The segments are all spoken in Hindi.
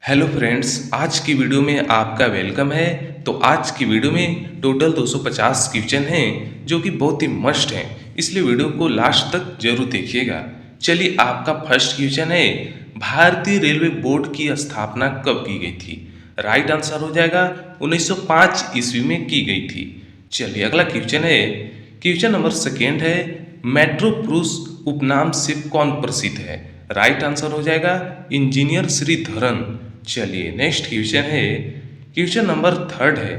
हेलो फ्रेंड्स, आज की वीडियो में आपका वेलकम है। तो आज की वीडियो में टोटल 250 क्वेश्चन हैं जो कि बहुत ही मस्ट हैं, इसलिए वीडियो को लास्ट तक जरूर देखिएगा। चलिए, आपका फर्स्ट क्वेश्चन है, भारतीय रेलवे बोर्ड की स्थापना कब की गई थी? राइट आंसर हो जाएगा 1905 ईस्वी में की गई थी। चलिए, अगला क्वेश्चन है, क्वेश्चन नंबर सेकेंड है, मेट्रो पुरुष उपनाम से कौन प्रसिद्ध है? राइट आंसर हो जाएगा इंजीनियर श्रीधरन। चलिए, नेक्स्ट क्वेश्चन है, क्वेश्चन नंबर थर्ड है,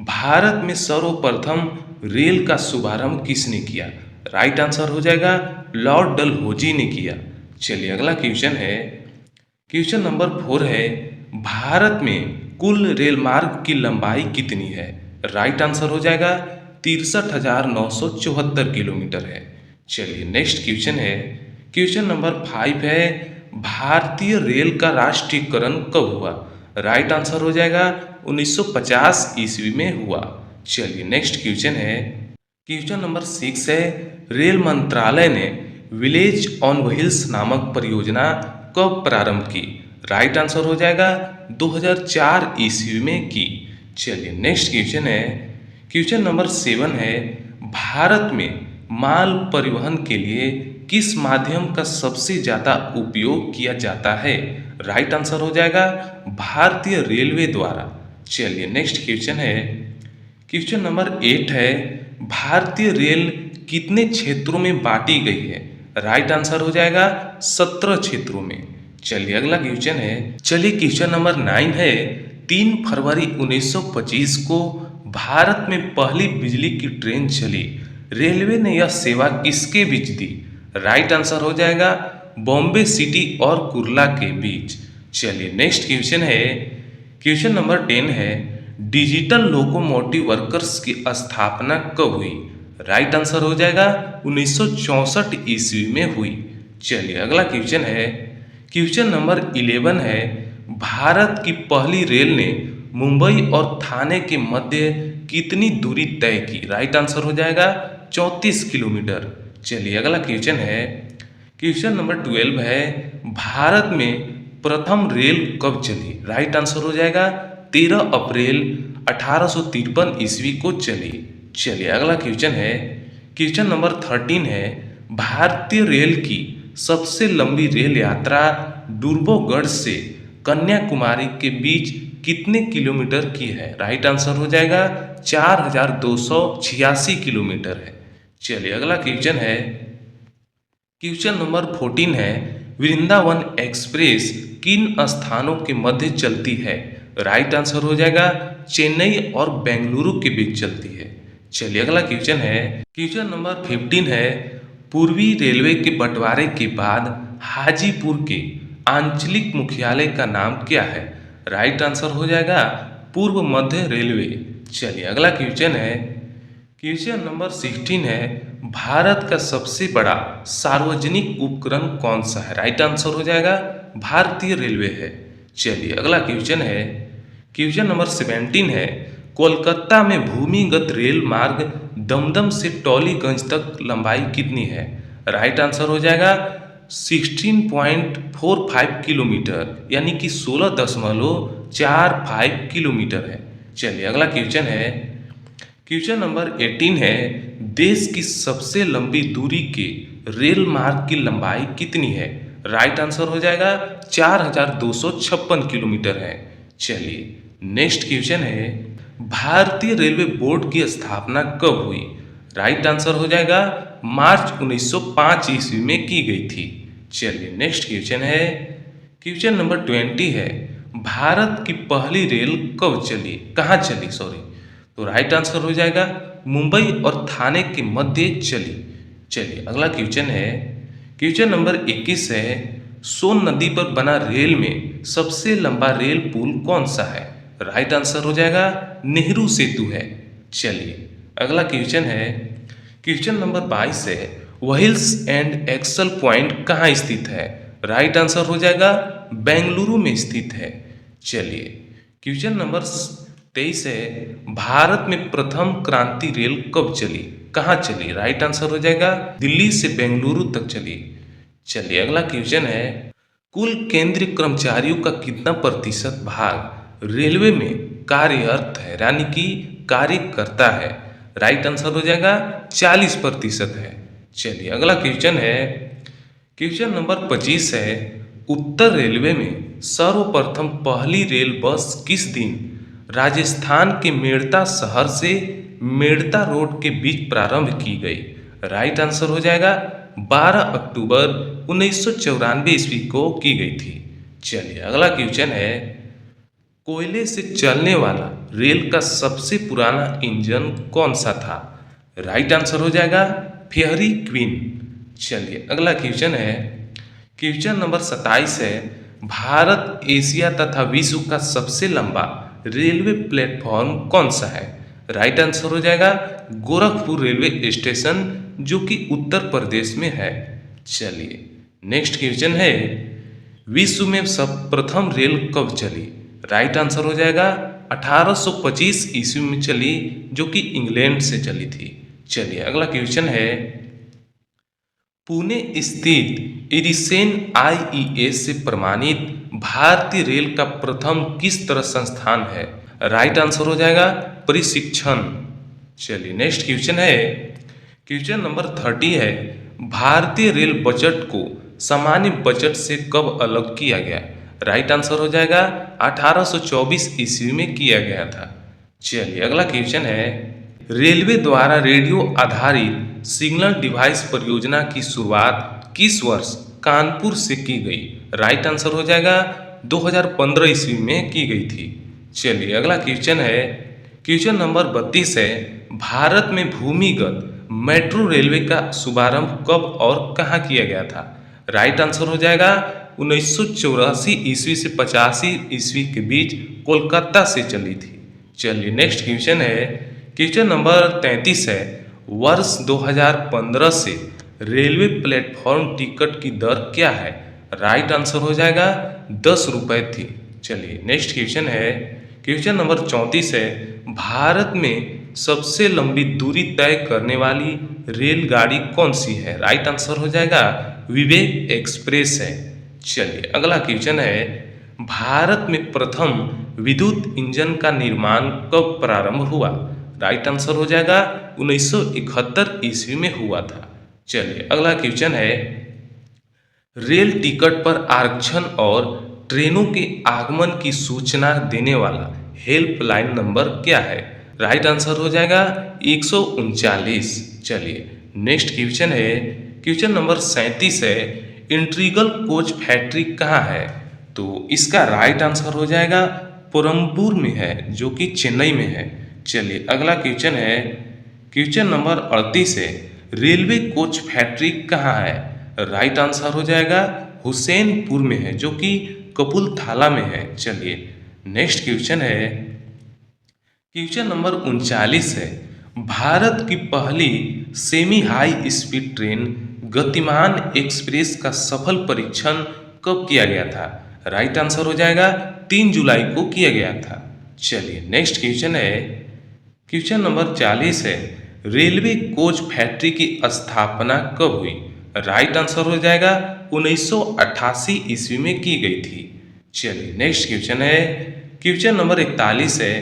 भारत में सर्वप्रथम रेल का शुभारंभ किसने किया? राइट आंसर हो जाएगा लॉर्ड डलहौजी ने किया। चलिए, अगला क्वेश्चन है, क्वेश्चन नंबर फोर है, भारत में कुल रेल मार्ग की लंबाई कितनी है? राइट आंसर हो जाएगा 63,974 किलोमीटर है। चलिए, नेक्स्ट क्वेश्चन है, क्वेश्चन नंबर फाइव है, भारतीय रेल का राष्ट्रीयकरण कब हुआ? राइट आंसर हो जाएगा 1950 ईस्वी में हुआ। चलिए, नेक्स्ट क्वेश्चन है, क्वेश्चन नंबर सिक्स है, रेल मंत्रालय ने विलेज ऑन व्हील्स नामक परियोजना कब प्रारंभ की? राइट आंसर हो जाएगा 2004 ईस्वी में की। चलिए, नेक्स्ट क्वेश्चन है, क्वेश्चन नंबर सेवन है, भारत में माल परिवहन के लिए किस माध्यम का सबसे ज़्यादा उपयोग किया जाता है? राइट आंसर हो जाएगा भारतीय रेलवे द्वारा। चलिए, नेक्स्ट क्वेश्चन है, क्वेश्चन नंबर एट है, भारतीय रेल कितने क्षेत्रों में बांटी गई है? राइट आंसर हो जाएगा 17 क्षेत्रों में। चलिए, अगला क्वेश्चन है, चलिए क्वेश्चन नंबर नाइन है, 3 फरवरी 1925 को भारत में पहली बिजली की ट्रेन चली, रेलवे ने यह सेवा किसके बीच दी? राइट आंसर हो जाएगा बॉम्बे सिटी और कुर्ला के बीच। चलिए, नेक्स्ट क्वेश्चन है, क्वेश्चन नंबर 10 है, डिजिटल लोकोमोटिव वर्कर्स की स्थापना कब हुई? राइट आंसर हो जाएगा 1964 ईस्वी में हुई। चलिए, अगला क्वेश्चन है, क्वेश्चन नंबर 11 है, भारत की पहली रेल ने मुंबई और थाने के मध्य कितनी दूरी तय की? राइट आंसर हो जाएगा 34 किलोमीटर। चलिए, अगला क्वेश्चन है, क्वेश्चन नंबर 12 है, भारत में प्रथम रेल कब चली? राइट आंसर हो जाएगा 13 अप्रैल 1853 ईस्वी को चली। चलिए, अगला क्वेश्चन है, क्वेश्चन नंबर 13 है, भारतीय रेल की सबसे लंबी रेल यात्रा डुर्बोगढ़ से कन्याकुमारी के बीच कितने किलोमीटर की है? राइट आंसर हो जाएगा 4286 किलोमीटर है। चलिए, अगला क्वेश्चन है, क्वेश्चन नंबर 14 है, वृंदावन एक्सप्रेस किन स्थानों के मध्य चलती है? राइट आंसर हो जाएगा चेन्नई और बेंगलुरु के बीच चलती है। चलिए, अगला क्वेश्चन है, क्वेश्चन नंबर 15 है, पूर्वी रेलवे के बंटवारे के बाद हाजीपुर के आंचलिक मुख्यालय का नाम क्या है? राइट आंसर हो जाएगा पूर्व मध्य रेलवे। चलिए, अगला क्वेश्चन है, क्वेश्चन नंबर 16 है, भारत का सबसे बड़ा सार्वजनिक उपकरण कौन सा है? राइट आंसर हो जाएगा भारतीय रेलवे है। चलिए, अगला क्वेश्चन है, क्वेश्चन नंबर 17 है, कोलकाता में भूमिगत रेल मार्ग दमदम से टॉलीगंज तक लंबाई कितनी है? राइट आंसर हो जाएगा 16.45 किलोमीटर, यानी कि 16.45 किलोमीटर है। चलिए, अगला क्वेश्चन है, क्वेश्चन नंबर 18 है, देश की सबसे लंबी दूरी के रेल मार्ग की लंबाई कितनी है? राइट आंसर हो जाएगा 4256 किलोमीटर है। चलिए, नेक्स्ट क्वेश्चन है, भारतीय रेलवे बोर्ड की स्थापना कब हुई? राइट आंसर हो जाएगा मार्च 1905 ईस्वी में की गई थी। चलिए, नेक्स्ट क्वेश्चन है, क्वेश्चन नंबर 20 है, भारत की पहली रेल कब चली, कहाँ चली सॉरी? तो राइट आंसर हो जाएगा मुंबई और थाने के मध्य चली। चलिए, अगला क्वेश्चन है, क्वेश्चन नंबर 21 है, सोन नदी पर बना रेल में सबसे लंबा रेल पुल कौन सा है? राइट आंसर हो जाएगा नेहरू सेतु है। चलिए, अगला क्वेश्चन है, क्वेश्चन नंबर 22 है, व्हील्स एंड एक्सल पॉइंट कहाँ स्थित है? राइट आंसर हो जाएगा बेंगलुरु में स्थित है। चलिए, क्वेश्चन नंबर 23 है, भारत में प्रथम क्रांति रेल कब चली, कहाँ चली? राइट आंसर हो जाएगा दिल्ली से बेंगलुरु तक चली। चलिए, अगला क्वेश्चन है, कुल केंद्रीय कर्मचारियों का कितना प्रतिशत भाग रेलवे में कार्यरत है, यानी कि कार्य करता है? राइट आंसर हो जाएगा 40% है। चलिए अगला क्वेश्चन है, क्वेश्चन नंबर 25 है, उत्तर रेलवे में सर्वप्रथम पहली रेल बस किस दिन राजस्थान के मेड़ता शहर से मेड़ता रोड के बीच प्रारंभ की गई? राइट आंसर हो जाएगा 12 अक्टूबर 1994 ईस्वी को की गई थी। चलिए अगला क्वेश्चन है, कोयले से चलने वाला रेल का सबसे पुराना इंजन कौन सा था? राइट आंसर हो जाएगा फेयरी क्वीन। चलिए अगला क्वेश्चन है, क्वेश्चन नंबर 27 है, भारत एशिया तथा विश्व का सबसे लंबा रेलवे प्लेटफॉर्म कौन सा है? राइट आंसर हो जाएगा गोरखपुर रेलवे स्टेशन, जो कि उत्तर प्रदेश में है। चलिए नेक्स्ट क्वेश्चन है, विश्व में सब प्रथम रेल कब चली? राइट आंसर हो जाएगा 1825 ईस्वी में चली, जो कि इंग्लैंड से चली थी। चलिए अगला क्वेश्चन है, पुणे स्थित इरिसेन आईईएस से प्रमाणित भारतीय रेल का प्रथम किस तरह संस्थान है? राइट आंसर हो जाएगा प्रशिक्षण। चलिए नेक्स्ट क्वेश्चन है, क्वेश्चन नंबर 30 है, भारतीय रेल बजट को सामान्य बजट से कब अलग किया गया? राइट आंसर हो जाएगा 1824 ईस्वी में किया गया था। चलिए अगला क्वेश्चन है, रेलवे द्वारा रेडियो आधारित सिग्नल डिवाइस परियोजना की शुरुआत किस वर्ष कानपुर से की गई? राइट आंसर हो जाएगा 2015 ईस्वी में की गई थी। चलिए अगला क्वेश्चन है, क्वेश्चन नंबर 32 है, भारत में भूमिगत मेट्रो रेलवे का शुभारंभ कब और कहाँ किया गया था? राइट आंसर हो जाएगा 1984 ईस्वी से 85 ईस्वी के बीच कोलकाता से चली थी। चलिए नेक्स्ट क्वेश्चन है, क्वेश्चन नंबर 33 है, वर्ष 2015 से रेलवे प्लेटफॉर्म टिकट की दर क्या है? राइट आंसर हो जाएगा 10 रुपये थी। चलिए नेक्स्ट क्वेश्चन है, क्वेश्चन नंबर 34 है, भारत में सबसे लंबी दूरी तय करने वाली रेलगाड़ी कौन सी है? राइट आंसर हो जाएगा विवेक एक्सप्रेस है। चलिए अगला क्वेश्चन है, भारत में प्रथम विद्युत इंजन का निर्माण कब प्रारंभ हुआ? राइट आंसर हो जाएगा 1971 ईस्वी में हुआ था। चलिए अगला क्वेश्चन है, रेल टिकट पर आरक्षण और ट्रेनों के आगमन की सूचना देने वाला हेल्पलाइन नंबर क्या है? राइट आंसर हो जाएगा 139। चलिए नेक्स्ट क्वेश्चन है, क्वेश्चन नंबर 37 है, इंट्रीगल कोच फैक्ट्री कहाँ है? तो इसका राइट आंसर हो जाएगा परम्बूर में है, जो कि चेन्नई में है। चलिए अगला क्वेश्चन है, क्वेश्चन नंबर 38 है, रेलवे कोच फैक्ट्री कहाँ है? राइट आंसर हो जाएगा हुसैनपुर में है, जो कि कपूरथला में है। चलिए नेक्स्ट क्वेश्चन है, क्वेश्चन नंबर 39 है, भारत की पहली सेमी हाई स्पीड ट्रेन गतिमान एक्सप्रेस का सफल परीक्षण कब किया गया था? राइट आंसर हो जाएगा 3 जुलाई को किया गया था। चलिए नेक्स्ट क्वेश्चन है, क्वेश्चन नंबर 40 है, रेलवे कोच फैक्ट्री की स्थापना कब हुई? राइट आंसर हो जाएगा 1988 ईस्वी में की गई थी। चलिए नेक्स्ट क्वेश्चन है, क्वेश्चन नंबर 41 है,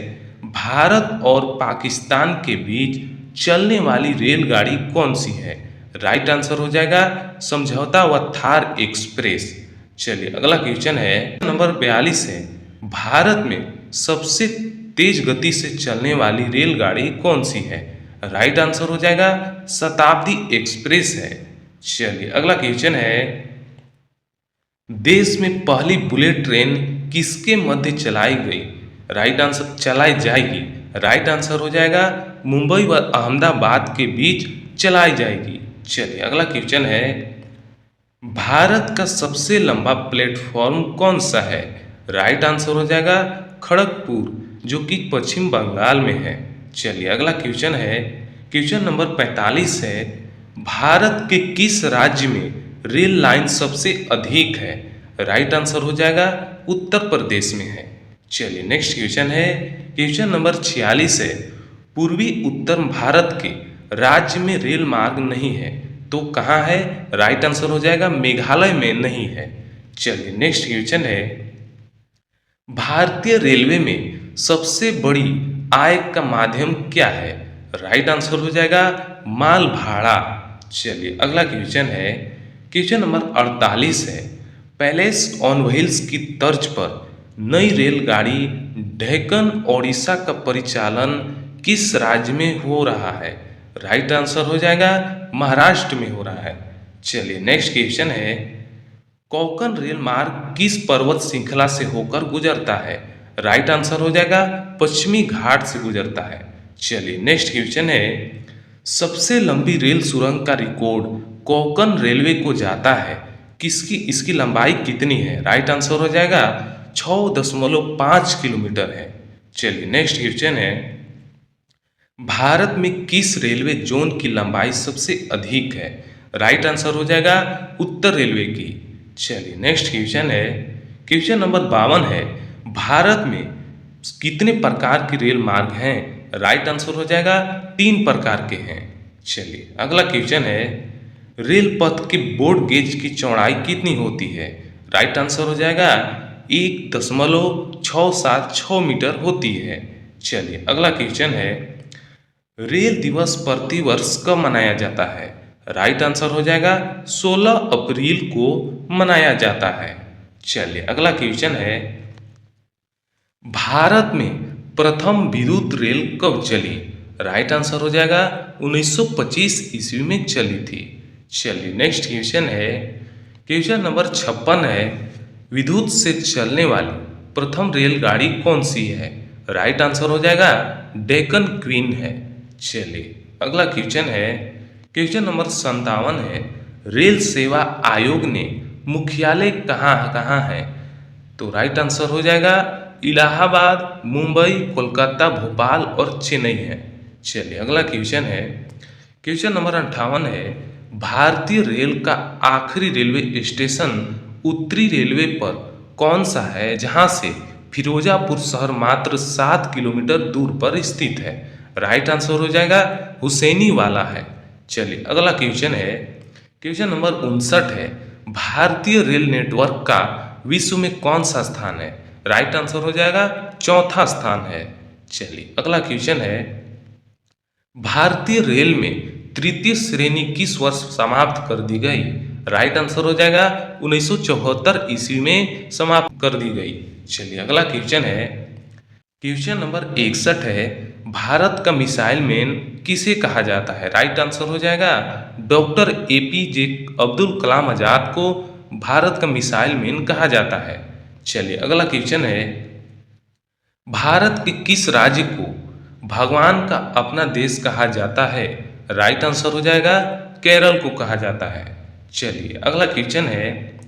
भारत और पाकिस्तान के बीच चलने वाली रेलगाड़ी कौन सी है? राइट आंसर हो जाएगा समझौता व थार एक्सप्रेस। चलिए अगला क्वेश्चन है, नंबर 42 है, भारत में सबसे तेज गति से चलने वाली रेलगाड़ी कौन सी है? राइट आंसर हो जाएगा शताब्दी एक्सप्रेस है। चलिए अगला क्वेश्चन है, देश में पहली बुलेट ट्रेन किसके मध्य चलाई गई? राइट आंसर चलाई जाएगी। राइट आंसर हो जाएगा मुंबई व अहमदाबाद के बीच चलाई जाएगी। चलिए अगला क्वेश्चन है, भारत का सबसे लंबा प्लेटफॉर्म कौन सा है? राइट आंसर हो जाएगा खड़गपुर, जो कि पश्चिम बंगाल में है। चलिए अगला क्वेश्चन है, क्वेश्चन नंबर 45 है, भारत के किस राज्य में रेल लाइन सबसे अधिक है? राइट आंसर हो जाएगा उत्तर प्रदेश में है। चलिए नेक्स्ट क्वेश्चन है, क्वेश्चन नंबर 46 है, पूर्वी उत्तर भारत के राज्य में रेल मार्ग नहीं है तो कहाँ है? राइट आंसर हो जाएगा मेघालय में नहीं है। चलिए नेक्स्ट क्वेश्चन है, भारतीय रेलवे में सबसे बड़ी आय का माध्यम क्या है? राइट आंसर हो जाएगा माल भाड़ा। चलिए अगला क्वेश्चन है, क्वेश्चन नंबर 48 है, पैलेस ऑन व्हील्स की तर्ज पर नई रेलगाड़ी डेक्कन ओडिशा का परिचालन किस राज्य में हो रहा है? राइट आंसर हो जाएगा महाराष्ट्र में हो रहा है। चलिए नेक्स्ट क्वेश्चन है, कोंकण रेल मार्ग किस पर्वत श्रृंखला से होकर गुजरता है? राइट आंसर हो जाएगा पश्चिमी घाट से गुजरता है। चलिए नेक्स्ट क्वेश्चन है, सबसे लंबी रेल सुरंग का रिकॉर्ड कोंकण रेलवे को जाता है, किसकी इसकी लंबाई कितनी है? राइट आंसर हो जाएगा 6.5 किलोमीटर है। चलिए नेक्स्ट क्वेश्चन है, भारत में किस रेलवे जोन की लंबाई सबसे अधिक है? राइट आंसर हो जाएगा उत्तर रेलवे की। चलिए नेक्स्ट क्वेश्चन है, क्वेश्चन नंबर 52 है, भारत में कितने प्रकार के रेल मार्ग हैं? राइट आंसर हो जाएगा 3 प्रकार के हैं। चलिए अगला क्वेश्चन है, रेल पथ के ब्रॉड गेज की चौड़ाई कितनी होती है? राइट आंसर हो जाएगा 1.676 मीटर होती है। चलिए अगला क्वेश्चन है, रेल दिवस प्रतिवर्ष कब मनाया जाता है? राइट आंसर हो जाएगा 16 अप्रैल को मनाया जाता है। चलिए अगला क्वेश्चन है, भारत में प्रथम विद्युत रेल कब चली? राइट आंसर हो जाएगा 1925 ईस्वी में चली थी। चलिए नेक्स्ट क्वेश्चन है, क्वेश्चन नंबर 56 है, विद्युत से चलने वाली प्रथम रेलगाड़ी कौन सी है? राइट आंसर हो जाएगा डेक्कन क्वीन है। चलिए अगला क्वेश्चन है, क्वेश्चन नंबर 57 है, रेल सेवा आयोग ने मुख्यालय कहाँ कहाँ है? तो राइट आंसर हो जाएगा इलाहाबाद, मुंबई, कोलकाता, भोपाल और चेन्नई है। चलिए अगला क्वेश्चन है, क्वेश्चन नंबर 58 है, भारतीय रेल का आखिरी रेलवे स्टेशन उत्तरी रेलवे पर कौन सा है जहां से फिरोजापुर शहर मात्र 7 किलोमीटर दूर पर स्थित है? राइट आंसर हो जाएगा हुसैनी वाला है। चलिए अगला क्वेश्चन है, क्वेश्चन नंबर 59 है, भारतीय रेल नेटवर्क का विश्व में कौन सा स्थान है? राइट आंसर हो जाएगा चौथा स्थान है। चलिए अगला क्वेश्चन है, भारतीय रेल में तृतीय श्रेणी किस वर्ष समाप्त कर दी गई? राइट आंसर हो जाएगा 1974 ईस्वी में समाप्त कर दी गई। चलिए अगला क्वेश्चन है, क्वेश्चन नंबर 61 है, भारत का मिसाइल मैन किसे कहा जाता है? राइट आंसर हो जाएगा डॉक्टर APJ अब्दुल कलाम आजाद को भारत का मिसाइल मैन कहा जाता है। चलिए अगला क्वेश्चन है, भारत के किस राज्य को भगवान का अपना देश कहा जाता है? राइट आंसर हो जाएगा केरल को कहा जाता है। चलिए अगला क्वेश्चन है,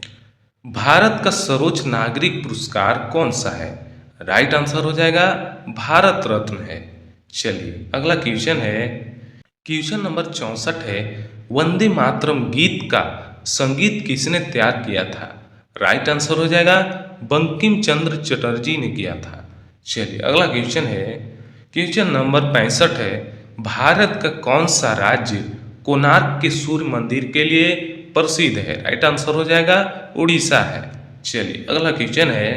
भारत का सर्वोच्च नागरिक पुरस्कार कौन सा है? राइट आंसर हो जाएगा भारत रत्न है। चलिए अगला क्वेश्चन है, क्वेश्चन नंबर 64 है, वंदे मातरम गीत का संगीत किसने तैयार किया था? राइट आंसर हो जाएगा बंकिम चंद्र चटर्जी ने किया था। चलिए अगला क्वेश्चन है, क्वेश्चन नंबर 65 है, भारत का कौन सा राज्य कोणार्क के सूर्य मंदिर के लिए प्रसिद्ध है? राइट आंसर हो जाएगा उड़ीसा है। चलिए अगला क्वेश्चन है,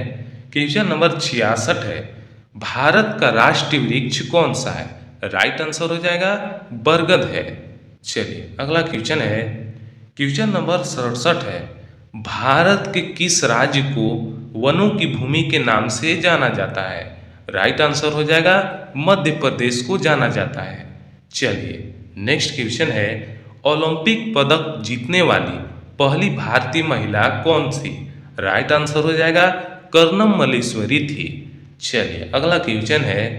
क्वेश्चन नंबर 66 है, भारत का राष्ट्रीय वृक्ष कौन सा है? राइट आंसर हो जाएगा बरगद है। चलिए अगला क्वेश्चन है, क्वेश्चन नंबर 67 है, भारत के किस राज्य को वनों की भूमि के नाम से जाना जाता है? राइट आंसर हो जाएगा मध्य प्रदेश को जाना जाता है। चलिए नेक्स्ट क्वेश्चन है, ओलंपिक पदक जीतने वाली पहली भारतीय महिला कौन थी? राइट आंसर हो जाएगा कर्णम मल्लेश्वरी थी। चलिए अगला क्वेश्चन है,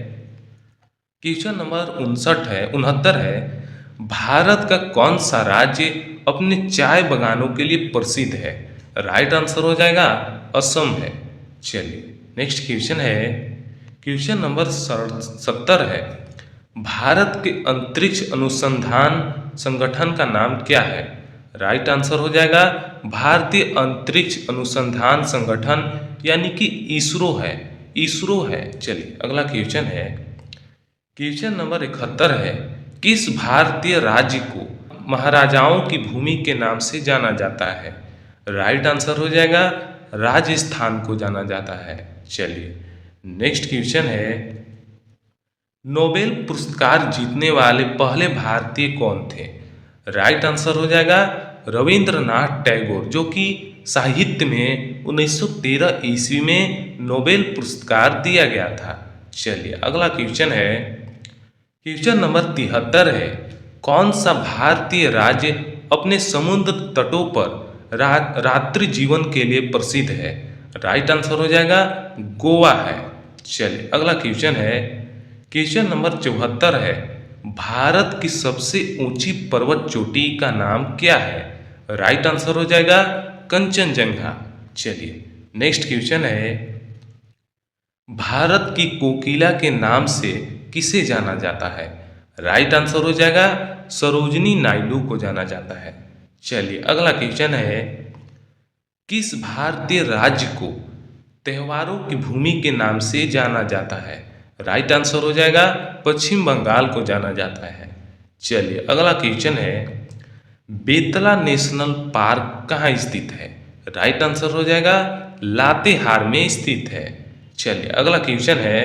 क्वेश्चन नंबर 69 है, भारत का कौन सा राज्य अपने चाय बागानों के लिए प्रसिद्ध है? राइट आंसर हो जाएगा असम है। चलिए नेक्स्ट क्वेश्चन है, क्वेश्चन नंबर 70 है, भारत के अंतरिक्ष अनुसंधान संगठन का नाम क्या है? राइट आंसर हो जाएगा भारतीय अंतरिक्ष अनुसंधान संगठन यानी कि इसरो है, इसरो है। चलिए अगला क्वेश्चन है, क्वेश्चन नंबर 71 है, किस भारतीय राज्य को महाराजाओं की भूमि के नाम से जाना जाता है? राइट आंसर हो जाएगा राजस्थान को जाना जाता है। चलिए नेक्स्ट क्वेश्चन है, नोबेल पुरस्कार जीतने वाले पहले भारतीय कौन थे? राइट आंसर हो जाएगा रविंद्रनाथ टैगोर, जो कि साहित्य में 1913 ईस्वी में नोबेल पुरस्कार दिया गया था। चलिए अगला क्वेश्चन है, क्वेश्चन नंबर 73 है, कौन सा भारतीय राज्य अपने समुद्र तटों पर रात्रि जीवन के लिए प्रसिद्ध है? राइट आंसर हो जाएगा गोवा है। चलिए अगला क्वेश्चन है, क्वेश्चन नंबर 74 है, भारत की सबसे ऊंची पर्वत चोटी का नाम क्या है? राइट आंसर हो जाएगा कंचनजंगा। चलिए नेक्स्ट क्वेश्चन है, भारत की कोकिला के नाम से किसे जाना जाता है? राइट आंसर हो जाएगा सरोजिनी नायडू को जाना जाता है। चलिए अगला क्वेश्चन है, किस भारतीय राज्य को त्योहारों की भूमि के नाम से जाना जाता है? राइट आंसर हो जाएगा पश्चिम बंगाल को जाना जाता है। चलिए अगला क्वेश्चन है, बेतला नेशनल पार्क कहाँ स्थित है? राइट आंसर हो जाएगा लातेहार में स्थित है। चलिए अगला क्वेश्चन है,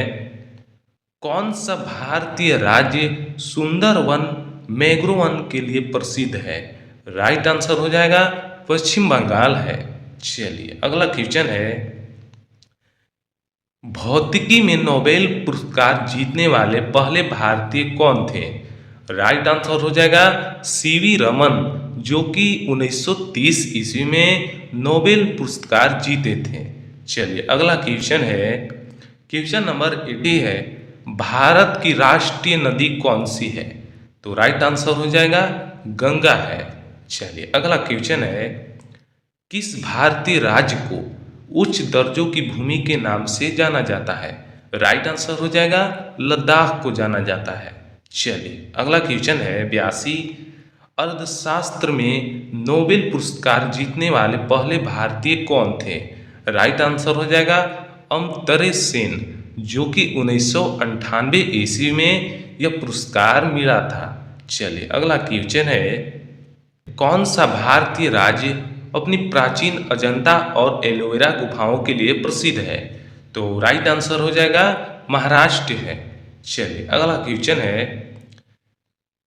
कौन सा भारतीय राज्य सुंदरवन मैंग्रोव वन के लिए प्रसिद्ध है? राइट आंसर हो जाएगा पश्चिम बंगाल है। चलिए अगला क्वेश्चन है, भौतिकी में नोबेल पुरस्कार जीतने वाले पहले भारतीय कौन थे? राइट आंसर हो जाएगा सीवी रमन, जो कि 1930 ईस्वी में नोबेल पुरस्कार जीते थे। चलिए अगला क्वेश्चन है, क्वेश्चन नंबर 80 है, भारत की राष्ट्रीय नदी कौन सी है? तो राइट आंसर हो जाएगा गंगा है। चलिए अगला क्वेश्चन है, किस भारतीय राज्य को उच्च दर्जों की भूमि के नाम से जाना जाता है? राइट आंसर हो जाएगा लद्दाख को जाना जाता है। चलिए अगला क्वेश्चन है 82, अर्थशास्त्र में नोबेल पुरस्कार जीतने वाले पहले भारतीय कौन थे? राइट आंसर हो जाएगा अमर्त्य सेन, जो कि 1998 ईस्वी में यह पुरस्कार मिला था। चलिए अगला क्वेश्चन है, कौन सा भारतीय राज्य अपनी प्राचीन अजंता और एलोवेरा गुफाओं के लिए प्रसिद्ध है? तो राइट आंसर हो जाएगा महाराष्ट्र है। चलिए अगला क्वेश्चन है,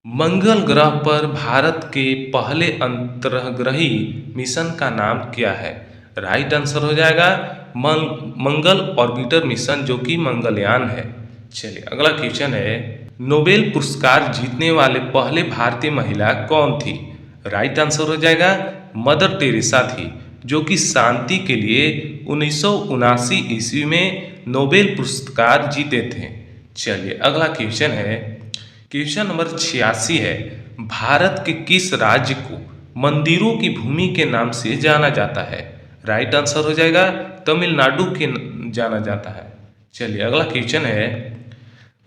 मंगल ग्रह पर भारत के पहले अंतर्ग्रही मिशन का नाम क्या है? राइट आंसर हो जाएगा मंगल ऑर्बिटर मिशन, जो कि मंगलयान है। चलिए अगला क्वेश्चन है, नोबेल पुरस्कार जीतने वाले पहले भारतीय महिला कौन थी? राइट आंसर हो जाएगा मदर टेरेसा थी, जो कि शांति के लिए 1979 ईस्वी में नोबेल पुरस्कार जीते थे। चलिए अगला क्वेश्चन है, क्वेश्चन नंबर 86 है, भारत के किस राज्य को मंदिरों की भूमि के नाम से जाना जाता है? राइट आंसर हो जाएगा तमिलनाडु के जाना जाता है। चलिए अगला क्वेश्चन है,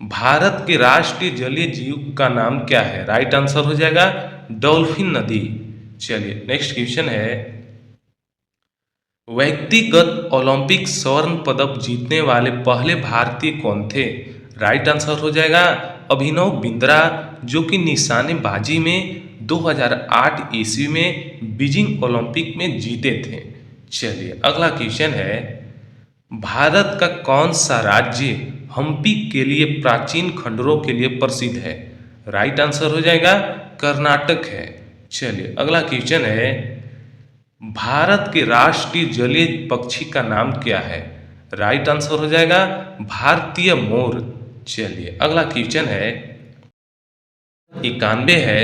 भारत के राष्ट्रीय जलीय जीव का नाम क्या है? राइट आंसर हो जाएगा डॉल्फिन नदी। चलिए नेक्स्ट क्वेश्चन है, व्यक्तिगत ओलंपिक स्वर्ण पदक जीतने वाले पहले भारतीय कौन थे? राइट आंसर हो जाएगा अभिनव बिंद्रा, जो कि निशानेबाजी में 2008 ईस्वी में बीजिंग ओलंपिक में जीते थे। चलिए अगला क्वेश्चन है, भारत का कौन सा राज्य हम्पी के लिए प्राचीन खंडरों के लिए प्रसिद्ध है? राइट आंसर हो जाएगा कर्नाटक है। चलिए अगला क्वेश्चन है, भारत के राष्ट्रीय जलीय पक्षी का नाम क्या है? राइट आंसर हो जाएगा भारतीय मोर। चलिए अगला क्वेश्चन है 91 है,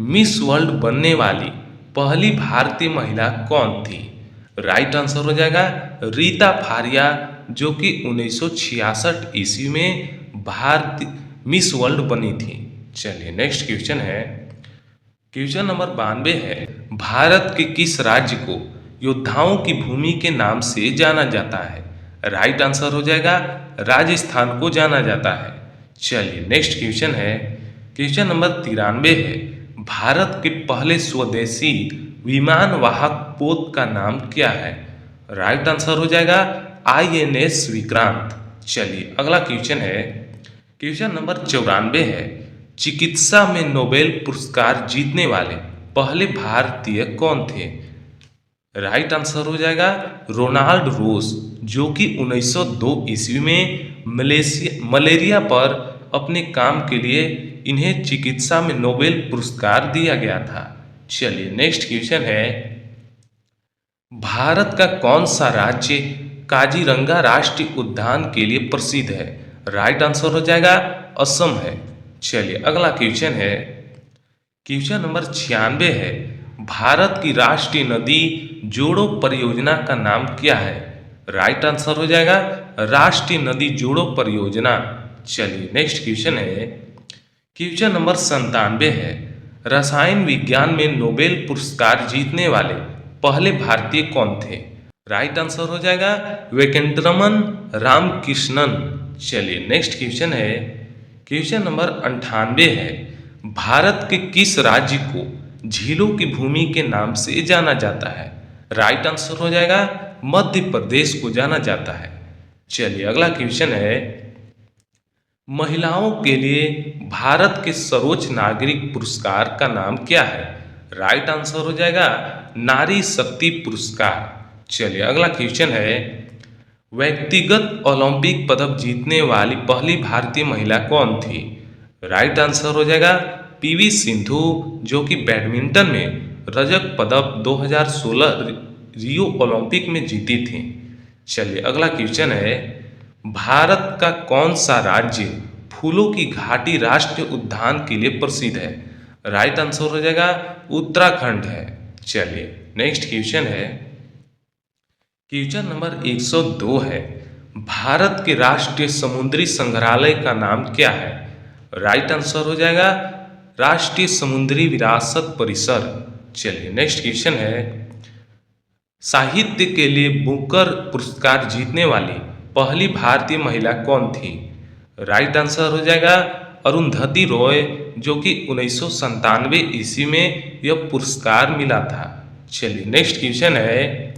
मिस वर्ल्ड बनने वाली पहली भारतीय महिला कौन थी? राइट आंसर हो जाएगा रीता फारिया, जो कि 1966 ईस्वी में भारतीय मिस वर्ल्ड बनी थी। चलिए नेक्स्ट क्वेश्चन है, क्वेश्चन नंबर 92 है, भारत के किस राज्य को योद्धाओं की भूमि के नाम से जाना जाता है? राइट आंसर हो जाएगा राजस्थान को जाना जाता है। चलिए नेक्स्ट क्वेश्चन है, क्वेश्चन नंबर 93 है, भारत के पहले स्वदेशी विमान वाहक पोत का नाम क्या है? राइट आंसर हो जाएगा INS विक्रांत। चलिए अगला क्वेश्चन है, क्वेश्चन नंबर 94 है, चिकित्सा में नोबेल पुरस्कार जीतने वाले पहले भारतीय कौन थे? राइट आंसर हो जाएगा रोनाल्ड रोस, जो कि 1902 ईस्वी में मलेरिया पर अपने काम के लिए इन्हें चिकित्सा में नोबेल पुरस्कार दिया गया था। चलिए नेक्स्ट क्वेश्चन है, भारत का कौन सा राज्य काजीरंगा राष्ट्रीय उद्यान के लिए प्रसिद्ध है? राइट आंसर हो जाएगा असम है। चलिए अगला क्वेश्चन है, क्वेश्चन नंबर 96 है, भारत की राष्ट्रीय नदी जोड़ो परियोजना का नाम क्या है? राइट आंसर हो जाएगा राष्ट्रीय नदी जोड़ो परियोजना। चलिए नेक्स्ट क्वेश्चन है, क्वेश्चन नंबर 97 है, रसायन विज्ञान में नोबेल पुरस्कार जीतने वाले पहले भारतीय कौन थे? राइट आंसर हो जाएगा वेंकटरमन रामकृष्णन। चलिए नेक्स्ट क्वेश्चन है, क्वेश्चन नंबर 98 है, भारत के किस राज्य को झीलों की भूमि के नाम से जाना जाता है? राइट आंसर हो जाएगा मध्य प्रदेश को जाना जाता है। चलिए अगला क्वेश्चन है, महिलाओं के लिए भारत के सर्वोच्च नागरिक पुरस्कार का नाम क्या है? राइट आंसर हो जाएगा नारी शक्ति पुरस्कार। चलिए अगला क्वेश्चन है, व्यक्तिगत ओलंपिक पदक जीतने वाली पहली भारतीय महिला कौन थी? राइट आंसर हो जाएगा पीवी सिंधु, जो कि बैडमिंटन में रजत पदक 2016 रियो ओलंपिक में जीती थी। चलिए अगला क्वेश्चन है, भारत का कौन सा राज्य फूलों की घाटी राष्ट्रीय उद्यान के लिए प्रसिद्ध है? राइट आंसर हो जाएगा उत्तराखंड है। चलिए नेक्स्ट क्वेश्चन है, क्वेश्चन नंबर 102 है, भारत के राष्ट्रीय समुद्री संग्रहालय का नाम क्या है? राइट आंसर हो जाएगा राष्ट्रीय समुद्री विरासत परिसर। चलिए नेक्स्ट क्वेश्चन है, साहित्य के लिए बुकर पुरस्कार जीतने वाली पहली भारतीय महिला कौन थी? राइट आंसर हो जाएगा अरुंधति रॉय, जो कि 1997 ईस्वी में यह पुरस्कार मिला था। चलिए नेक्स्ट क्वेश्चन है,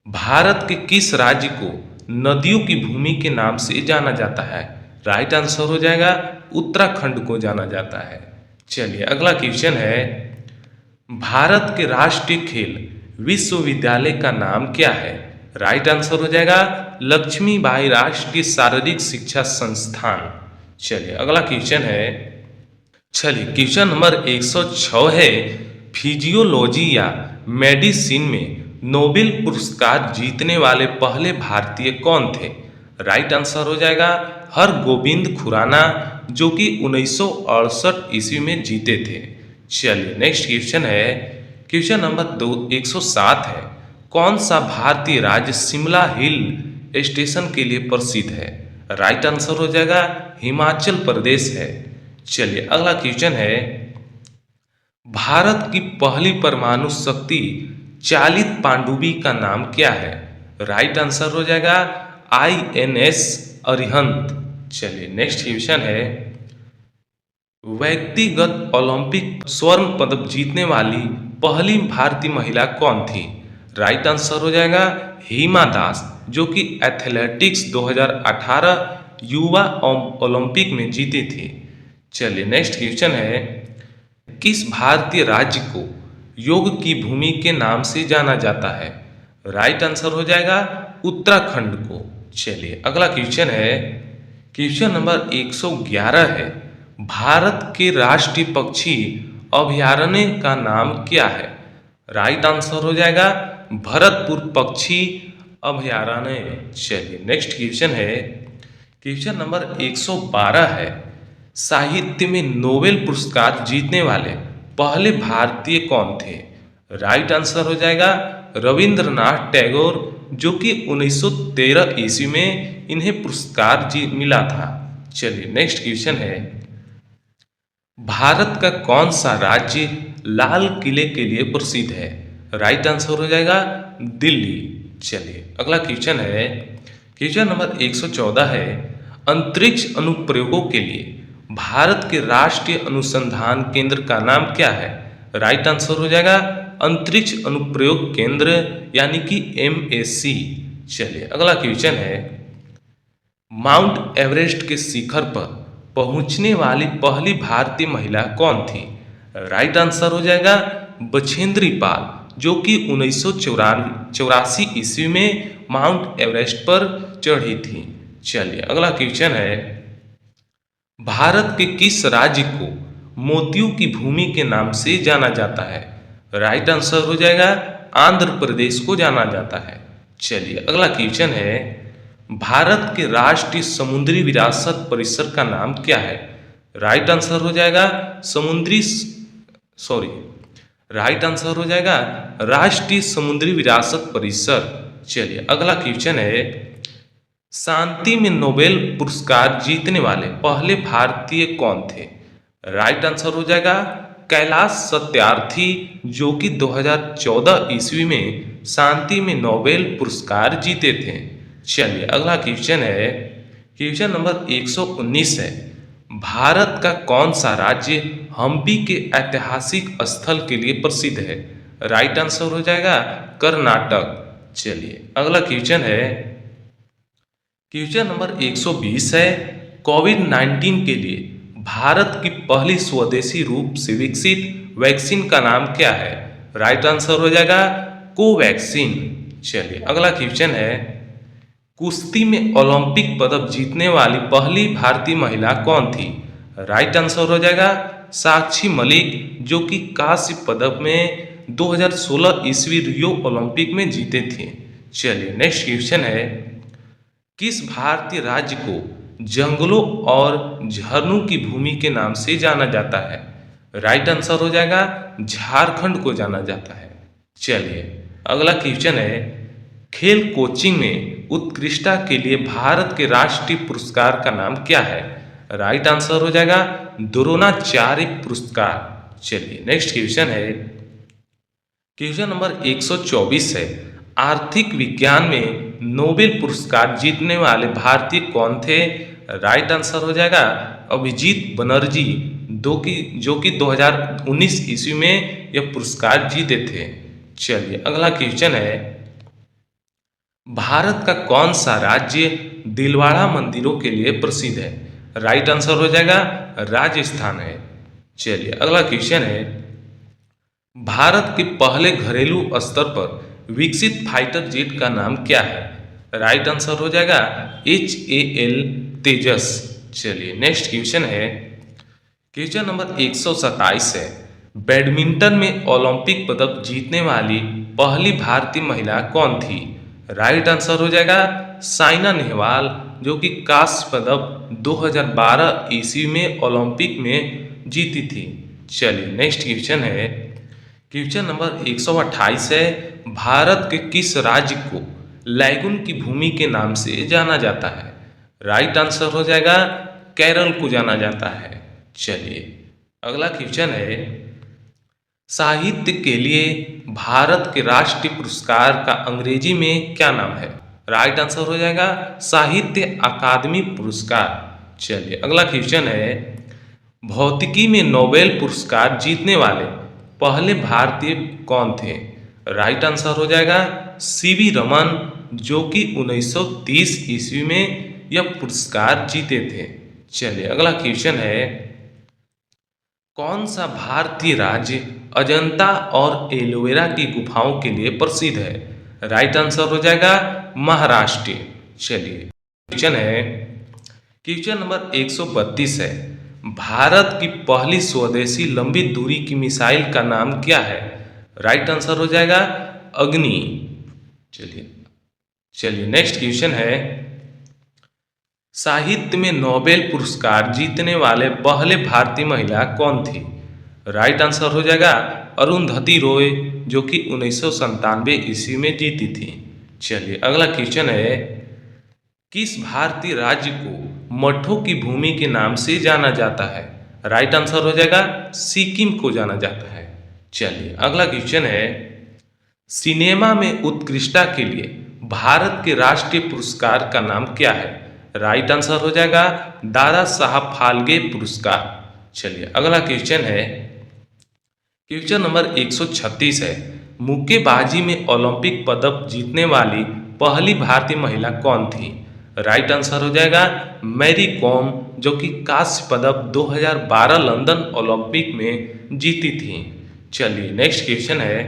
भारत के किस राज्य को नदियों की भूमि के नाम से जाना जाता है? राइट आंसर हो जाएगा उत्तराखंड को जाना जाता है। चलिए अगला क्वेश्चन है, भारत के राष्ट्रीय खेल विश्वविद्यालय का नाम क्या है? राइट आंसर हो जाएगा लक्ष्मीबाई राष्ट्रीय शारीरिक शिक्षा संस्थान। चलिए अगला क्वेश्चन है, चलिए क्वेश्चन नंबर 106 है, फिजियोलॉजी या मेडिसिन में नोबेल पुरस्कार जीतने वाले पहले भारतीय कौन थे? राइट आंसर हो जाएगा हरगोविंद खुराना, जो कि 1968 ईस्वी में जीते थे। चलिए नेक्स्ट क्वेश्चन है, क्वेश्चन नंबर 107 है, कौन सा भारतीय राज्य शिमला हिल स्टेशन के लिए प्रसिद्ध है? राइट आंसर हो जाएगा हिमाचल प्रदेश है। चलिए अगला क्वेश्चन है, भारत की पहली परमाणु शक्ति चालित पांडुबी का नाम क्या है? राइट आंसर हो जाएगा INS अरिहंत। चलिए नेक्स्ट क्वेश्चन है, व्यक्तिगत ओलंपिक स्वर्ण पदक जीतने वाली पहली भारतीय महिला कौन थी? राइट आंसर हो जाएगा हिमा दास, जो कि एथलेटिक्स 2018 युवा ओलंपिक में जीती थी। चलिए नेक्स्ट क्वेश्चन है, किस भारतीय राज्य को योग की भूमि के नाम से जाना जाता है? राइट आंसर हो जाएगा उत्तराखंड को। चलिए अगला क्वेश्चन है, क्वेश्चन नंबर 111 है, भारत के राष्ट्रीय पक्षी अभयारण्य का नाम क्या है? राइट आंसर हो जाएगा भरतपुर पक्षी अभयारण्य। चलिए नेक्स्ट क्वेश्चन है, क्वेश्चन नंबर 112 है, साहित्य में नोबेल पुरस्कार जीतने वाले पहले भारतीय कौन थे? राइट आंसर हो जाएगा रविंद्रनाथ टैगोर, जो कि 1913 ईस्वी में इन्हें पुरस्कार मिला था। चलिए नेक्स्ट क्वेश्चन है, भारत का कौन सा राज्य लाल किले के लिए प्रसिद्ध है? राइट आंसर हो जाएगा दिल्ली। चलिए अगला क्वेश्चन है, क्वेश्चन नंबर 114 है, अंतरिक्ष अनुप्रयोगों के लिए भारत के राष्ट्रीय अनुसंधान केंद्र का नाम क्या है? राइट आंसर हो जाएगा अंतरिक्ष अनुप्रयोग केंद्र, यानी कि MAC। चलिए अगला क्वेश्चन है, माउंट एवरेस्ट के शिखर पर पहुंचने वाली पहली भारतीय महिला कौन थी? राइट आंसर हो जाएगा बछेंद्री पाल, जो कि 1984 ईस्वी में माउंट एवरेस्ट पर चढ़ी थी। चलिए अगला क्वेश्चन है, भारत के किस राज्य को मोतियों की भूमि के नाम से जाना जाता है? राइट आंसर हो जाएगा आंध्र प्रदेश को जाना जाता है। चलिए अगला क्वेश्चन है, भारत के राष्ट्रीय समुद्री विरासत परिसर का नाम क्या है? राइट आंसर हो जाएगा राइट आंसर हो जाएगा राष्ट्रीय समुद्री विरासत परिसर। चलिए अगला क्वेश्चन है, शांति में नोबेल पुरस्कार जीतने वाले पहले भारतीय कौन थे? राइट आंसर हो जाएगा कैलाश सत्यार्थी, जो कि 2014 ईस्वी में शांति में नोबेल पुरस्कार जीते थे। चलिए अगला क्वेश्चन है, क्वेश्चन नंबर 119 है, भारत का कौन सा राज्य हम्पी के ऐतिहासिक स्थल के लिए प्रसिद्ध है? राइट आंसर हो जाएगा कर्नाटक। चलिए अगला क्वेश्चन है, क्वेश्चन नंबर 120 है, कोविड-19 के लिए भारत की पहली स्वदेशी रूप से विकसित वैक्सीन का नाम क्या है? राइट आंसर हो जाएगा कोवैक्सीन। चलिए अगला क्वेश्चन है, कुश्ती में ओलंपिक पदक जीतने वाली पहली भारतीय महिला कौन थी? राइट आंसर हो जाएगा साक्षी मलिक, जो कि कांस्य पदक में 2016 ईस्वी रियो ओलंपिक में जीते थे। चलिए नेक्स्ट क्वेश्चन है, किस भारतीय राज्य को जंगलों और झरनों की भूमि के नाम से जाना जाता है? राइट आंसर हो जाएगा झारखंड को जाना जाता है। चलिए अगला क्वेश्चन है, खेल कोचिंग में उत्कृष्टता के लिए भारत के राष्ट्रीय पुरस्कार का नाम क्या है? राइट आंसर हो जाएगा द्रोणाचार्य पुरस्कार। चलिए नेक्स्ट क्वेश्चन है, क्वेश्चन नंबर 124 है, आर्थिक विज्ञान में नोबेल पुरस्कार जीतने वाले भारतीय कौन थे? राइट आंसर हो जाएगा अभिजीत बनर्जी, जो कि 2019 ईस्वी में यह पुरस्कार जीते थे। चलिए अगला क्वेश्चन है, भारत का कौन सा राज्य दिलवाड़ा मंदिरों के लिए प्रसिद्ध है? राइट आंसर हो जाएगा राजस्थान है। चलिए अगला क्वेश्चन है, भारत के पहले घरेलू स्तर पर विकसित फाइटर जेट का नाम क्या है? राइट आंसर हो जाएगा HAL तेजस। चलिए नेक्स्ट क्वेश्चन है, क्वेश्चन नंबर 127 है, बैडमिंटन में ओलंपिक पदक जीतने वाली पहली भारतीय महिला कौन थी? राइट आंसर हो जाएगा साइना नेहवाल, जो कि कांस्य पदक 2012 ईस्वी में ओलंपिक में जीती थी। चलिए नेक्स्ट क्वेश्चन है, क्वेश्चन नंबर 128 है, भारत के किस राज्य को लैगून की भूमि के नाम से जाना जाता है? राइट आंसर हो जाएगा केरल को जाना जाता है। चलिए अगला क्वेश्चन है, साहित्य के लिए भारत के राष्ट्रीय पुरस्कार का अंग्रेजी में क्या नाम है? राइट आंसर हो जाएगा साहित्य अकादमी पुरस्कार। चलिए अगला क्वेश्चन है, भौतिकी में नोबेल पुरस्कार जीतने वाले पहले भारतीय कौन थे? राइट आंसर हो जाएगा CV रमन, जो कि 1930 ईस्वी में यह पुरस्कार जीते थे। चलिए अगला क्वेश्चन है, कौन सा भारतीय राज्य अजंता और एलोवेरा की गुफाओं के लिए प्रसिद्ध है? राइट आंसर हो जाएगा महाराष्ट्र। चलिए क्वेश्चन है, क्वेश्चन नंबर 132 है, भारत की पहली स्वदेशी लंबी दूरी की मिसाइल का नाम क्या है? राइट आंसर हो जाएगा अग्नि। चलिए नेक्स्ट क्वेश्चन है, साहित्य में नोबेल पुरस्कार जीतने वाले पहले भारतीय महिला कौन थी? राइट आंसर हो जाएगा अरुंधति रॉय, जो कि 1997 ईस्वी में जीती थी। चलिए अगला क्वेश्चन है, किस भारतीय राज्य को मठों की भूमि के नाम से जाना जाता है? राइट आंसर हो जाएगा सिक्किम को जाना जाता है। चलिए अगला क्वेश्चन है, सिनेमा में उत्कृष्टता के लिए भारत के राष्ट्रीय पुरस्कार का नाम क्या है? राइट आंसर हो जाएगा दादा साहब फाल्के पुरस्कार। चलिए अगला क्वेश्चन है, क्वेश्चन नंबर 136 है, मुक्केबाजी में ओलंपिक पदक जीतने वाली पहली भारतीय महिला कौन थी? राइट आंसर हो जाएगा मैरी कॉम, जो कि कांस्य पदक 2012 लंदन ओलंपिक में जीती थी। चलिए नेक्स्ट क्वेश्चन है,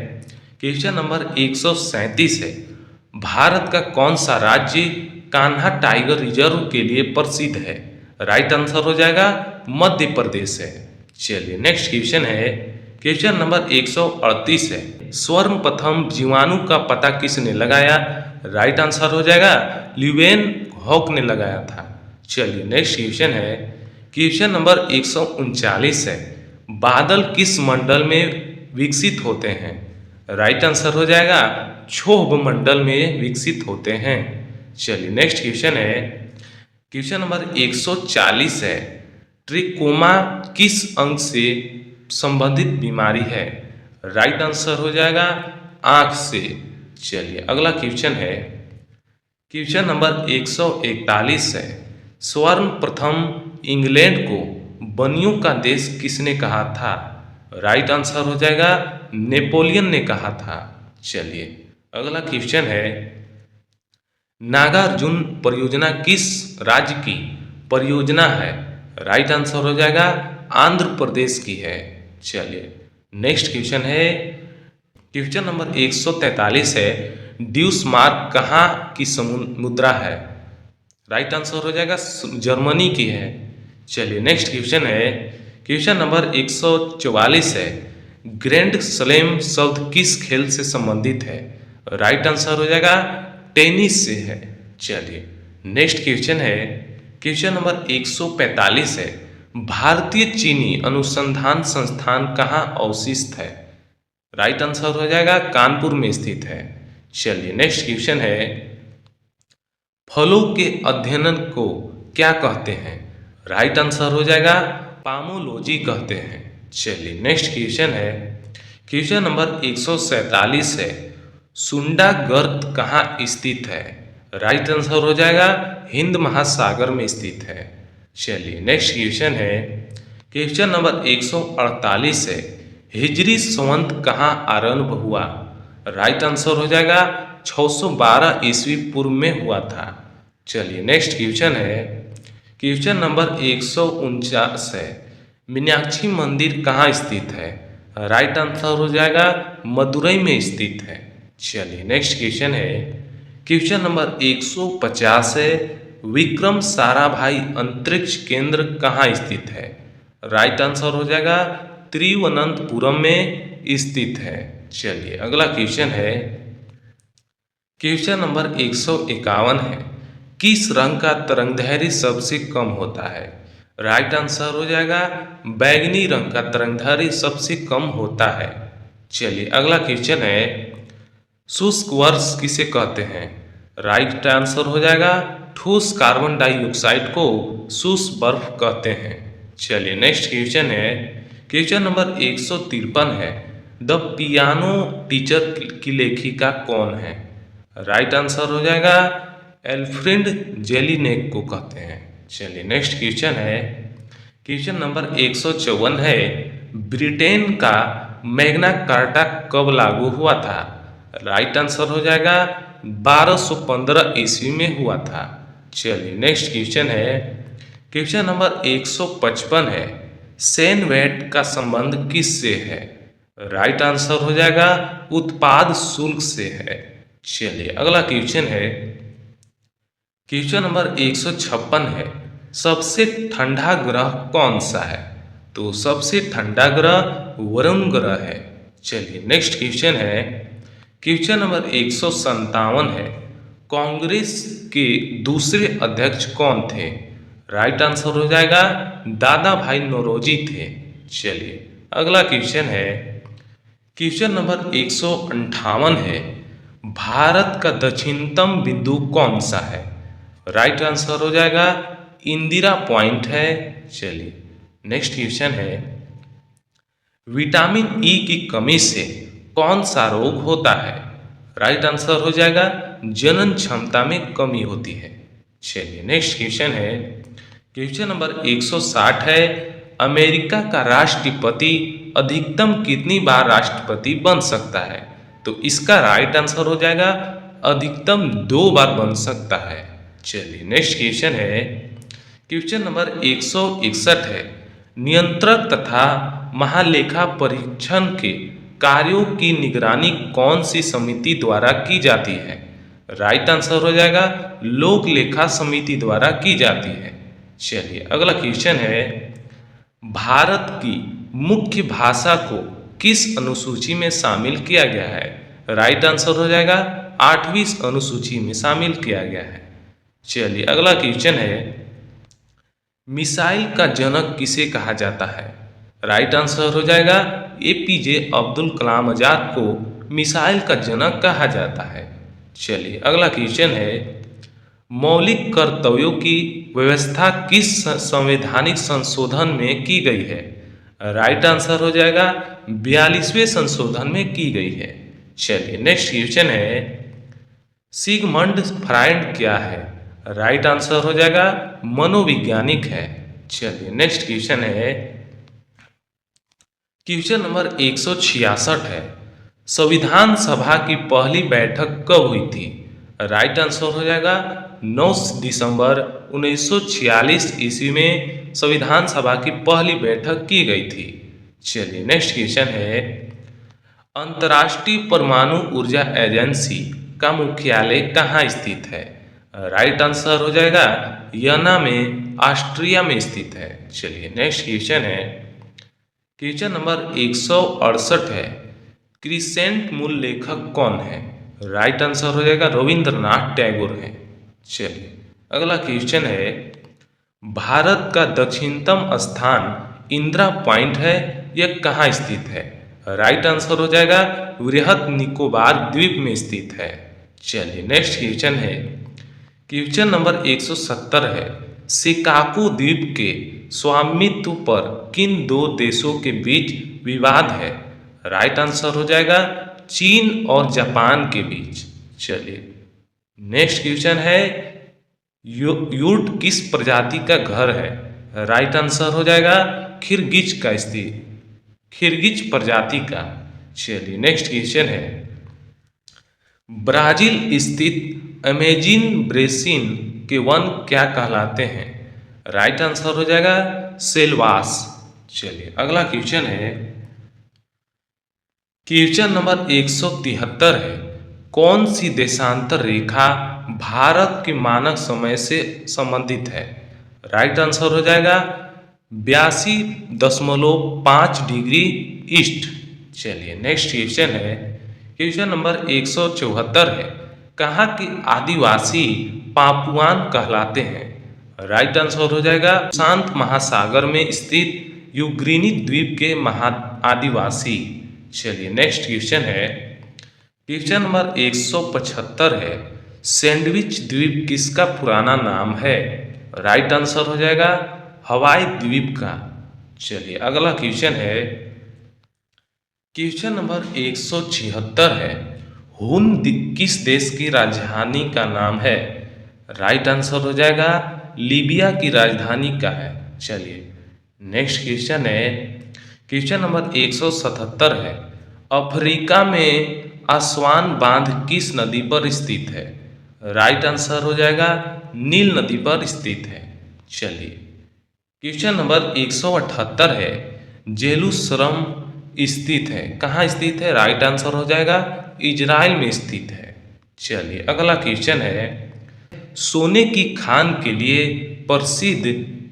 क्वेश्चन नंबर 137 है, भारत का कौन सा राज्य कान्हा टाइगर रिजर्व के लिए प्रसिद्ध है? राइट आंसर हो जाएगा मध्य प्रदेश है। चलिए नेक्स्ट क्वेश्चन है, क्वेश्चन नंबर 138 है, सर्वप्रथम जीवाणु का पता किसने लगाया? राइट आंसर हो जाएगा ल्यूवेन हॉक ने लगाया था। चलिए नेक्स्ट क्वेश्चन है, क्वेश्चन नंबर 139 है, बादल किस मंडल में विकसित होते हैं? राइट आंसर हो जाएगा क्षोभ मंडल में विकसित होते हैं। चलिए नेक्स्ट क्वेश्चन है, क्वेश्चन नंबर 140 है, ट्रिकोमा किस अंग से संबंधित बीमारी है? राइट आंसर हो जाएगा आंख से। चलिए अगला क्वेश्चन है, क्वेश्चन नंबर 141 है, सर्वप्रथम इंग्लैंड को बनियों का देश किसने कहा था? राइट आंसर हो जाएगा नेपोलियन ने कहा था। चलिए अगला क्वेश्चन है, नागार्जुन परियोजना किस राज्य की परियोजना है? राइट आंसर हो जाएगा आंध्र प्रदेश की है। चलिए नेक्स्ट क्वेश्चन है, क्वेश्चन नंबर 143 है, ड्यूस मार्क कहाँ की मुद्रा है? राइट आंसर हो जाएगा जर्मनी की है। चलिए नेक्स्ट क्वेश्चन है, क्वेश्चन नंबर 144 है, ग्रैंड स्लैम शब्द किस खेल से संबंधित है? राइट आंसर हो जाएगा टेनिस से है। चलिए नेक्स्ट क्वेश्चन है, क्वेश्चन नंबर 145 है, भारतीय चीनी अनुसंधान संस्थान कहाँ अवशिष्ट है? राइट आंसर हो जाएगा कानपुर में स्थित है। चलिए नेक्स्ट क्वेश्चन है, फलों के अध्ययन को क्या कहते हैं? राइट आंसर हो जाएगा पामोलॉजी कहते हैं। चलिए नेक्स्ट क्वेश्चन है, क्वेश्चन नंबर 147 है, सुंडा गर्त कहाँ स्थित है? राइट आंसर हो जाएगा हिंद महासागर में स्थित है। चलिए नेक्स्ट क्वेश्चन है, क्वेश्चन नंबर 148 है, हिजरी संवत कहाँ आरंभ हुआ? राइट आंसर हो जाएगा 612 ईस्वी पूर्व में हुआ था। चलिए नेक्स्ट क्वेश्चन है, क्वेश्चन नंबर 149 है, मीनाक्षी मंदिर कहाँ स्थित है? राइट आंसर हो जाएगा मदुरई में स्थित है। चलिए नेक्स्ट क्वेश्चन है, क्वेश्चन नंबर 150 है, विक्रम साराभाई अंतरिक्ष केंद्र कहाँ स्थित है? राइट आंसर हो जाएगा तिरुवनंतपुरम में स्थित है। चलिए अगला क्वेश्चन है, क्वेश्चन नंबर 151 है, किस रंग का तरंगदैर्घ्य सबसे कम होता है? राइट आंसर हो जाएगा बैंगनी रंग का तरंगदैर्घ्य सबसे कम होता है। चलिए अगला क्वेश्चन है, शुष्क वर्ष किसे कहते हैं? राइट आंसर हो जाएगा ठोस कार्बन डाइऑक्साइड को शुष्क बर्फ कहते हैं। चलिए नेक्स्ट क्वेश्चन है, क्वेश्चन नंबर 153 है, द पियानो टीचर की लेखिका कौन है? राइट आंसर हो जाएगा एल्फ्रेड जेलिनेक को कहते हैं। चलिए नेक्स्ट क्वेश्चन है, क्वेश्चन नंबर 154 है, ब्रिटेन का मैग्ना कार्टा कब लागू हुआ था? राइट आंसर हो जाएगा 1215 ईस्वी में हुआ था। चलिए नेक्स्ट क्वेश्चन है, क्वेश्चन नंबर 155 है, सेन वैट का संबंध किससे है? राइट आंसर हो जाएगा उत्पाद शुल्क से है। चलिए अगला क्वेश्चन है, क्वेश्चन नंबर 156 है, सबसे ठंडा ग्रह कौन सा है? तो सबसे ठंडा ग्रह वरुण ग्रह है। चलिए नेक्स्ट क्वेश्चन है, क्वेश्चन नंबर 157 है, कांग्रेस के दूसरे अध्यक्ष कौन थे? राइट आंसर हो जाएगा दादा भाई नौरोजी थे। चलिए अगला क्वेश्चन है, क्वेश्चन नंबर 158 है, भारत का दक्षिणतम बिंदु कौन सा है? राइट आंसर हो जाएगा इंदिरा पॉइंट है। चलिए नेक्स्ट क्वेश्चन है, विटामिन ई की कमी से कौन सा रोग होता है? राइट आंसर हो जाएगा जनन क्षमता में कमी होती है। चलिए नेक्स्ट क्वेश्चन है, क्वेश्चन नंबर 160 है, अमेरिका का राष्ट्रपति अधिकतम कितनी बार राष्ट्रपति बन सकता है? तो इसका राइट आंसर हो जाएगा अधिकतम 2 बार बन सकता है। चलिए नेक्स्ट क्वेश्चन है, क्वेश्चन नंबर 161 है, नियंत्रक तथा महालेखा परीक्षण के कार्यों की निगरानी कौन सी समिति द्वारा की जाती है? राइट आंसर हो जाएगा लोक लेखा समिति द्वारा की जाती है। चलिए अगला क्वेश्चन है, भारत की मुख्य भाषा को किस अनुसूची में शामिल किया गया है? राइट आंसर हो जाएगा 8वीं अनुसूची में शामिल किया गया है। चलिए अगला क्वेश्चन है, मिसाइल का जनक किसे कहा जाता है? राइट आंसर हो जाएगा एपीजे अब्दुल कलाम आजाद को मिसाइल का जनक कहा जाता है। चलिए अगला क्वेश्चन है, मौलिक कर्तव्यों की व्यवस्था किस संवैधानिक संशोधन में की गई है? राइट आंसर हो जाएगा 42वें संशोधन में की गई है। चलिए नेक्स्ट क्वेश्चन है, सिगमंड फ्रायड क्या है? राइट आंसर हो जाएगा मनोवैज्ञानिक है। चलिए नेक्स्ट क्वेश्चन है, क्वेश्चन नंबर 166 है, संविधान सभा की पहली बैठक कब हुई थी? राइट आंसर हो जाएगा 9 दिसंबर 1946 ईस्वी में संविधान सभा की पहली बैठक की गई थी। चलिए नेक्स्ट क्वेश्चन है, अंतर्राष्ट्रीय परमाणु ऊर्जा एजेंसी का मुख्यालय कहाँ स्थित है? राइट आंसर हो जाएगा वियना में ऑस्ट्रिया में स्थित है। चलिए नेक्स्ट क्वेश्चन है, क्वेश्चन नंबर 168 है, क्रिसेंट मूल लेखक कौन है? राइट आंसर हो जाएगा रविंद्रनाथ टैगोर है। चलिए अगला क्वेश्चन है, भारत का दक्षिणतम स्थान इंदिरा पॉइंट है, यह कहाँ स्थित है? राइट आंसर हो जाएगा वृहद निकोबार द्वीप में स्थित है। चलिए नेक्स्ट क्वेश्चन है, क्वेश्चन नंबर 170 है, शिकागो द्वीप के स्वामित्व पर किन दो देशों के बीच विवाद है? राइट आंसर हो जाएगा चीन और जापान के बीच। चलिए नेक्स्ट क्वेश्चन है, यूट किस प्रजाति का घर है? राइट आंसर हो जाएगा खिरगिच का स्थित खिरगिच प्रजाति का। चलिए नेक्स्ट क्वेश्चन है, ब्राजील स्थित अमेजिन ब्रेसिन के वन क्या कहलाते हैं? राइट आंसर हो जाएगा सेल्वास। चलिए अगला क्वेश्चन है, क्वेश्चन नंबर 173 है, कौन सी देशांतर रेखा भारत के मानक समय से संबंधित है? राइट आंसर हो जाएगा 82.5 डिग्री ईस्ट। चलिए नेक्स्ट क्वेश्चन है, क्वेश्चन नंबर 174 है, कहाँ के आदिवासी पापुआन कहलाते हैं? राइट आंसर हो जाएगा शांत महासागर में स्थित यूग्रीनी द्वीप के आदिवासी। चलिए नेक्स्ट क्वेश्चन है, क्वेश्चन नंबर 175 है, सैंडविच द्वीप किसका पुराना नाम है? राइट आंसर हो जाएगा हवाई द्वीप का। चलिए अगला क्वेश्चन है, क्वेश्चन नंबर 176 है, हुन किस देश की राजधानी का नाम है? राइट आंसर हो जाएगा लीबिया की राजधानी का है। चलिए नेक्स्ट क्वेश्चन है, क्वेश्चन नंबर 177 है, अफ्रीका में आस्वान बांध किस नदी पर स्थित है? राइट आंसर हो जाएगा नील नदी पर स्थित है। चलिए क्वेश्चन नंबर 178 है, जेरूसलम स्थित है, कहाँ स्थित है? राइट आंसर हो जाएगा इजराइल में स्थित है। चलिए अगला क्वेश्चन है, सोने की खान के लिए प्रसिद्ध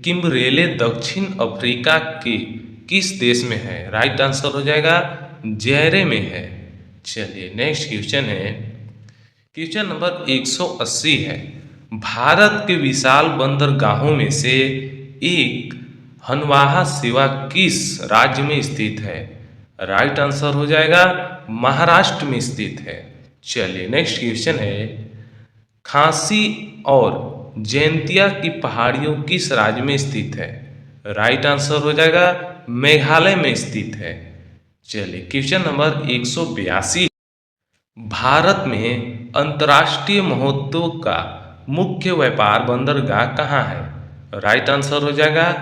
किम्बरेले दक्षिण अफ्रीका के किस देश में है? राइट आंसर हो जाएगा जैरे में है। चलिए नेक्स्ट क्वेश्चन है, क्वेश्चन नंबर 180 है, भारत के विशाल बंदरगाहों में से एक हनवाहा सेवा किस राज्य में स्थित है? राइट आंसर हो जाएगा महाराष्ट्र में स्थित है। चलिए नेक्स्ट क्वेश्चन है, खांसी और जैंतिया की पहाड़ियों किस राज्य में स्थित है? राइट आंसर हो जाएगा मेघालय में स्थित है। चलिए क्वेश्चन नंबर 182, भारत में अंतर्राष्ट्रीय महत्व का मुख्य व्यापार बंदरगाह कहाँ है? राइट आंसर हो जाएगा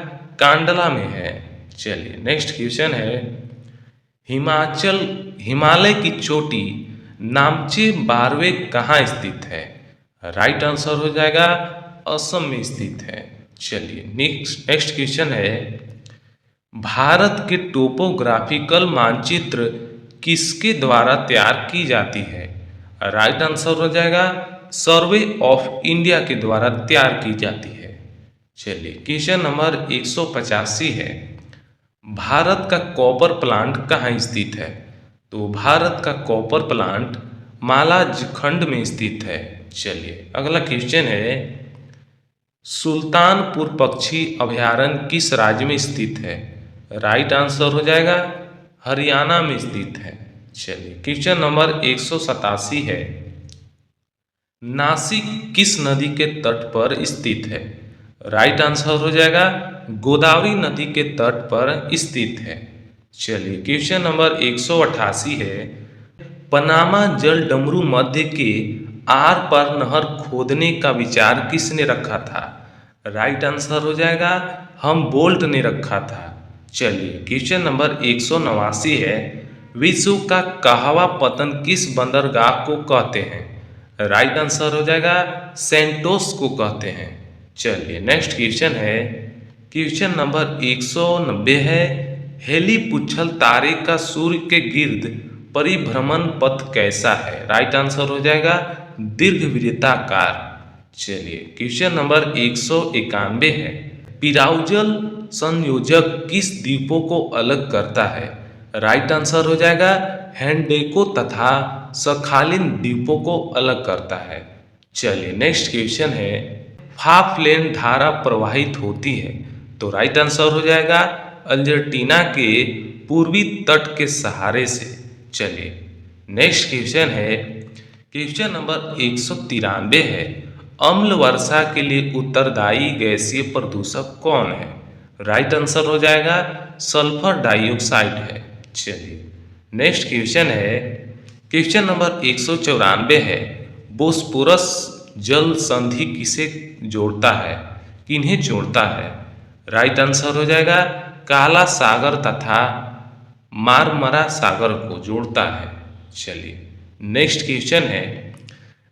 कांडला में है। चलिए नेक्स्ट क्वेश्चन है, हिमालय की चोटी नामचे बारवे कहाँ स्थित है? राइट आंसर हो जाएगा असम में स्थित है। चलिए नेक्स्ट क्वेश्चन है, भारत के टोपोग्राफिकल मानचित्र किसके द्वारा तैयार की जाती है? राइट आंसर हो जाएगा सर्वे ऑफ इंडिया के द्वारा तैयार की जाती है। चलिए क्वेश्चन नंबर 185 है, भारत का कॉपर प्लांट कहाँ स्थित है? तो भारत का कॉपर प्लांट मालाजखंड में स्थित है। चलिए अगला क्वेश्चन है, सुल्तानपुर पक्षी अभयारण्य किस राज्य में स्थित है? राइट आंसर हो जाएगा हरियाणा में स्थित है। चलिए क्वेश्चन नंबर 187 है, नासिक किस नदी के तट पर स्थित है? राइट आंसर हो जाएगा गोदावरी नदी के तट पर स्थित है। चलिए क्वेश्चन नंबर 188 है, पनामा जल डमरू मध्य के आर पार नहर खोदने का विचार किसने रखा था? राइट आंसर हो जाएगा हम बोल्ट ने रखा था। चलिए क्वेश्चन नंबर 189 है, विश्व का कहवा पतन किस बंदरगाह को कहते हैं? राइट आंसर हो जाएगा सेंटोस को कहते हैं। चलिए नेक्स्ट क्वेश्चन है, क्वेश्चन नंबर 190 है, हेलीपुच्छल तारे का सूर्य के गिर्द परिभ्रमण पथ कैसा है? राइट आंसर हो जाएगा दीर्घवृत्ताकार। चलिए क्वेश्चन नंबर 191 है, पिराउजल संयोजक किस द्वीपों को अलग करता है? राइट आंसर हो जाएगा हैंडेको तथा सखालिन द्वीपों को अलग करता है। चलिए नेक्स्ट क्वेश्चन है, फाफलैंड धारा प्रवाहित होती है? तो राइट आंसर हो जाएगा अर्जेंटीना के पूर्वी तट के सहारे से। चलिए नेक्स्ट क्वेश्चन है, क्वेश्चन नंबर 193 है, अम्ल वर्षा के लिए उत्तरदायी गैसीय प्रदूषक कौन है? राइट आंसर हो जाएगा सल्फर डाइऑक्साइड है। चलिए नेक्स्ट क्वेश्चन है, क्वेश्चन नंबर 194 है, बोस्पोरस जल संधि किसे जोड़ता है, किन्हें जोड़ता है? राइट आंसर हो जाएगा काला सागर तथा मारमरा सागर को जोड़ता है। चलिए नेक्स्ट क्वेश्चन है,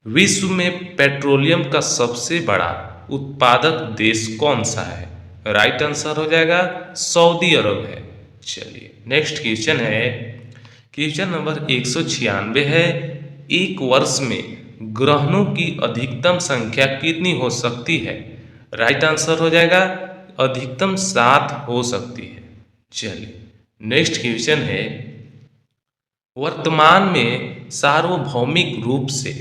विश्व में पेट्रोलियम का सबसे बड़ा उत्पादक देश कौन सा है? राइट आंसर हो जाएगा सऊदी अरब है। चलिए नेक्स्ट क्वेश्चन है, क्वेश्चन नंबर 196 है, एक वर्ष में ग्रहणों की अधिकतम संख्या कितनी हो सकती है? राइट आंसर हो जाएगा अधिकतम 7 हो सकती है। चलिए नेक्स्ट क्वेश्चन है, वर्तमान में सार्वभौमिक रूप से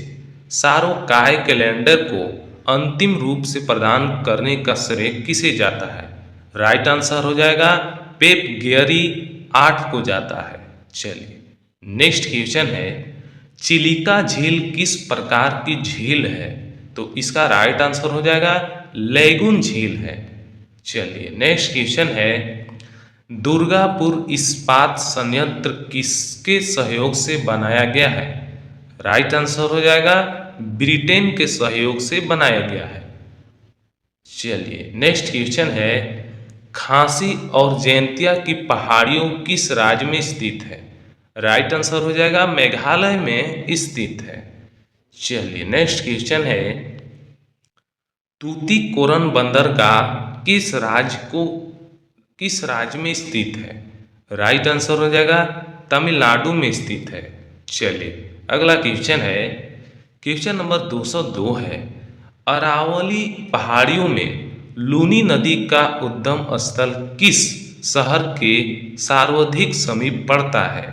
सार्वकाय कैलेंडर को अंतिम रूप से प्रदान करने का श्रेय किसे जाता है? राइट आंसर हो जाएगा पेप गेरी 8 को जाता है। चलिए नेक्स्ट क्वेश्चन है, चिलिका झील किस प्रकार की झील है? तो इसका राइट आंसर हो जाएगा लैगून झील है। चलिए नेक्स्ट क्वेश्चन है, दुर्गापुर इस्पात संयंत्र किसके सहयोग से बनाया गया है? राइट आंसर हो जाएगा ब्रिटेन के सहयोग से बनाया गया है। चलिए नेक्स्ट क्वेश्चन है, खांसी और जैंतिया की पहाड़ियों किस राज्य में स्थित है? राइट आंसर हो जाएगा मेघालय में स्थित है। चलिए नेक्स्ट क्वेश्चन है, तूतीकोरन बंदरगाह किस राज्य में स्थित है? राइट आंसर हो जाएगा तमिलनाडु में स्थित है। चलिए अगला क्वेश्चन है, क्वेश्चन नंबर 202 है, अरावली पहाड़ियों में लूनी नदी का उद्गम स्थल किस शहर के सर्वाधिक समीप पड़ता है?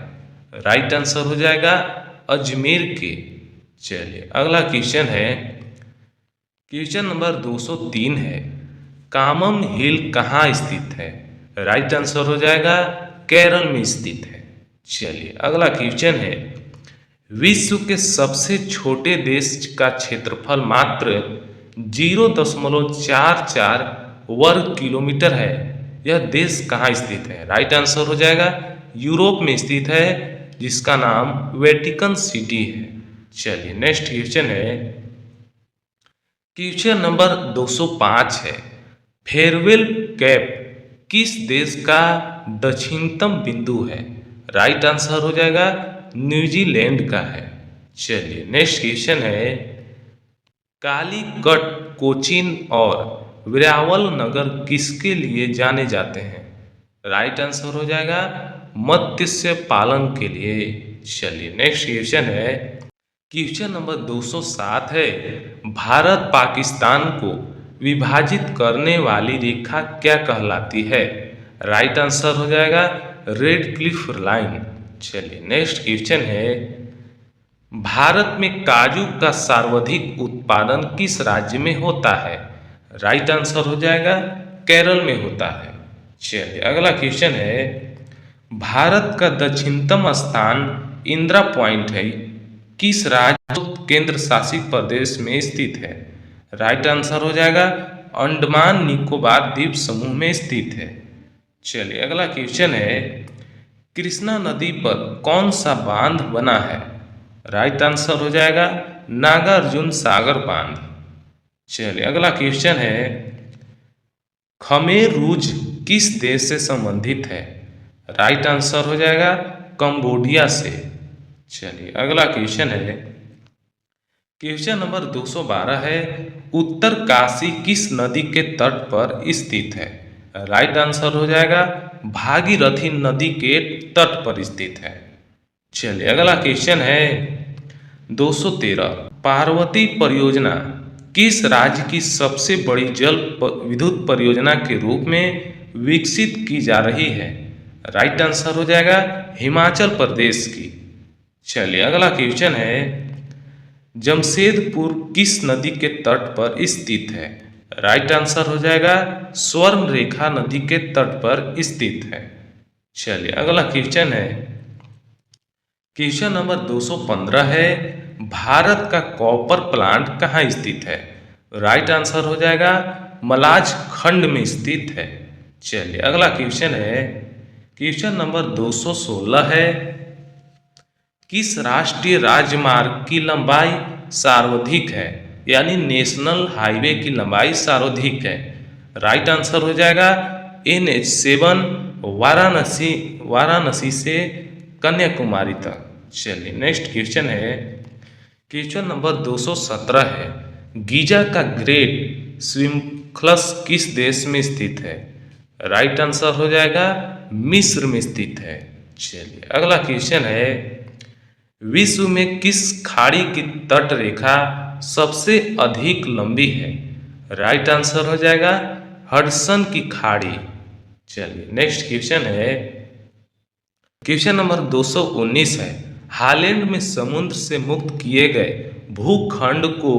राइट आंसर हो जाएगा अजमेर के। चलिए अगला क्वेश्चन है, क्वेश्चन नंबर 203 है, कामम हिल कहाँ स्थित है? राइट आंसर हो जाएगा केरल में स्थित है। चलिए अगला क्वेश्चन है, विश्व के सबसे छोटे देश का क्षेत्रफल मात्र 0.44 वर्ग किलोमीटर है, यह देश कहाँ स्थित है? राइट आंसर हो जाएगा यूरोप में स्थित है, जिसका नाम वेटिकन सिटी है। चलिए नेक्स्ट क्वेश्चन है, क्वेश्चन नंबर 205 है, फेयरवेल कैप किस देश का दक्षिणतम बिंदु है? राइट आंसर हो जाएगा न्यूजीलैंड का है। चलिए नेक्स्ट क्वेश्चन है, कालीकट, कोचीन और वेरावल नगर किसके लिए जाने जाते हैं? राइट आंसर हो जाएगा मत्स्य पालन के लिए। चलिए नेक्स्ट क्वेश्चन है, क्वेश्चन नंबर 207 है, भारत पाकिस्तान को विभाजित करने वाली रेखा क्या कहलाती है? राइट आंसर हो जाएगा रेड क्लिफ लाइन। चलिए नेक्स्ट क्वेश्चन है, भारत में काजू का सर्वाधिक उत्पादन किस राज्य में होता है? राइट आंसर हो जाएगा केरल में होता है। चलिए अगला क्वेश्चन है, भारत का दक्षिणतम स्थान इंदिरा पॉइंट है किस राज्य केंद्र शासित प्रदेश में स्थित है? राइट आंसर हो जाएगा अंडमान निकोबार द्वीप समूह में स्थित है। चलिए अगला क्वेश्चन है, कृष्णा नदी पर कौन सा बांध बना है? राइट आंसर हो जाएगा नागार्जुन सागर बांध। चलिए अगला क्वेश्चन है, खमेर रूज किस देश से संबंधित है? राइट आंसर हो जाएगा कंबोडिया से। चलिए अगला क्वेश्चन है, क्वेश्चन नंबर 212 है, उत्तर काशी किस नदी के तट पर स्थित है? राइट आंसर हो जाएगा भागीरथी नदी के तट पर स्थित है। चलिए अगला क्वेश्चन है 213, पार्वती परियोजना किस राज्य की सबसे बड़ी जल विद्युत परियोजना के रूप में विकसित की जा रही है? राइट आंसर हो जाएगा हिमाचल प्रदेश की। चलिए अगला क्वेश्चन है, जमशेदपुर किस नदी के तट पर स्थित है? राइट आंसर हो जाएगा स्वर्ण रेखा नदी के तट पर स्थित है। चलिए अगला क्वेश्चन है, क्वेश्चन नंबर 215 है, भारत का कॉपर प्लांट कहाँ स्थित है? राइट आंसर हो जाएगा मलाज खंड में स्थित है। चलिए अगला क्वेश्चन है, क्वेश्चन नंबर 216 है, किस राष्ट्रीय राजमार्ग की लंबाई सर्वाधिक है? यानी नेशनल हाईवे की लंबाई सर्वाधिक है। राइट आंसर हो जाएगा NH7 वाराणसी से कन्याकुमारी तक। चलिए नेक्स्ट क्वेश्चन है, क्वेश्चन नंबर 217 है, गीजा का ग्रेट स्विम्खलस किस देश में स्थित है? राइट आंसर हो जाएगा मिस्र में स्थित है। चलिए अगला क्वेश्चन है, विश्व में किस खाड़ी की तट रेखा सबसे अधिक लंबी है? राइट आंसर हो जाएगा हडसन की खाड़ी। चलिए नेक्स्ट क्वेश्चन है, क्वेश्चन नंबर 219 है, हालैंड में समुद्र से मुक्त किए गए भूखंड को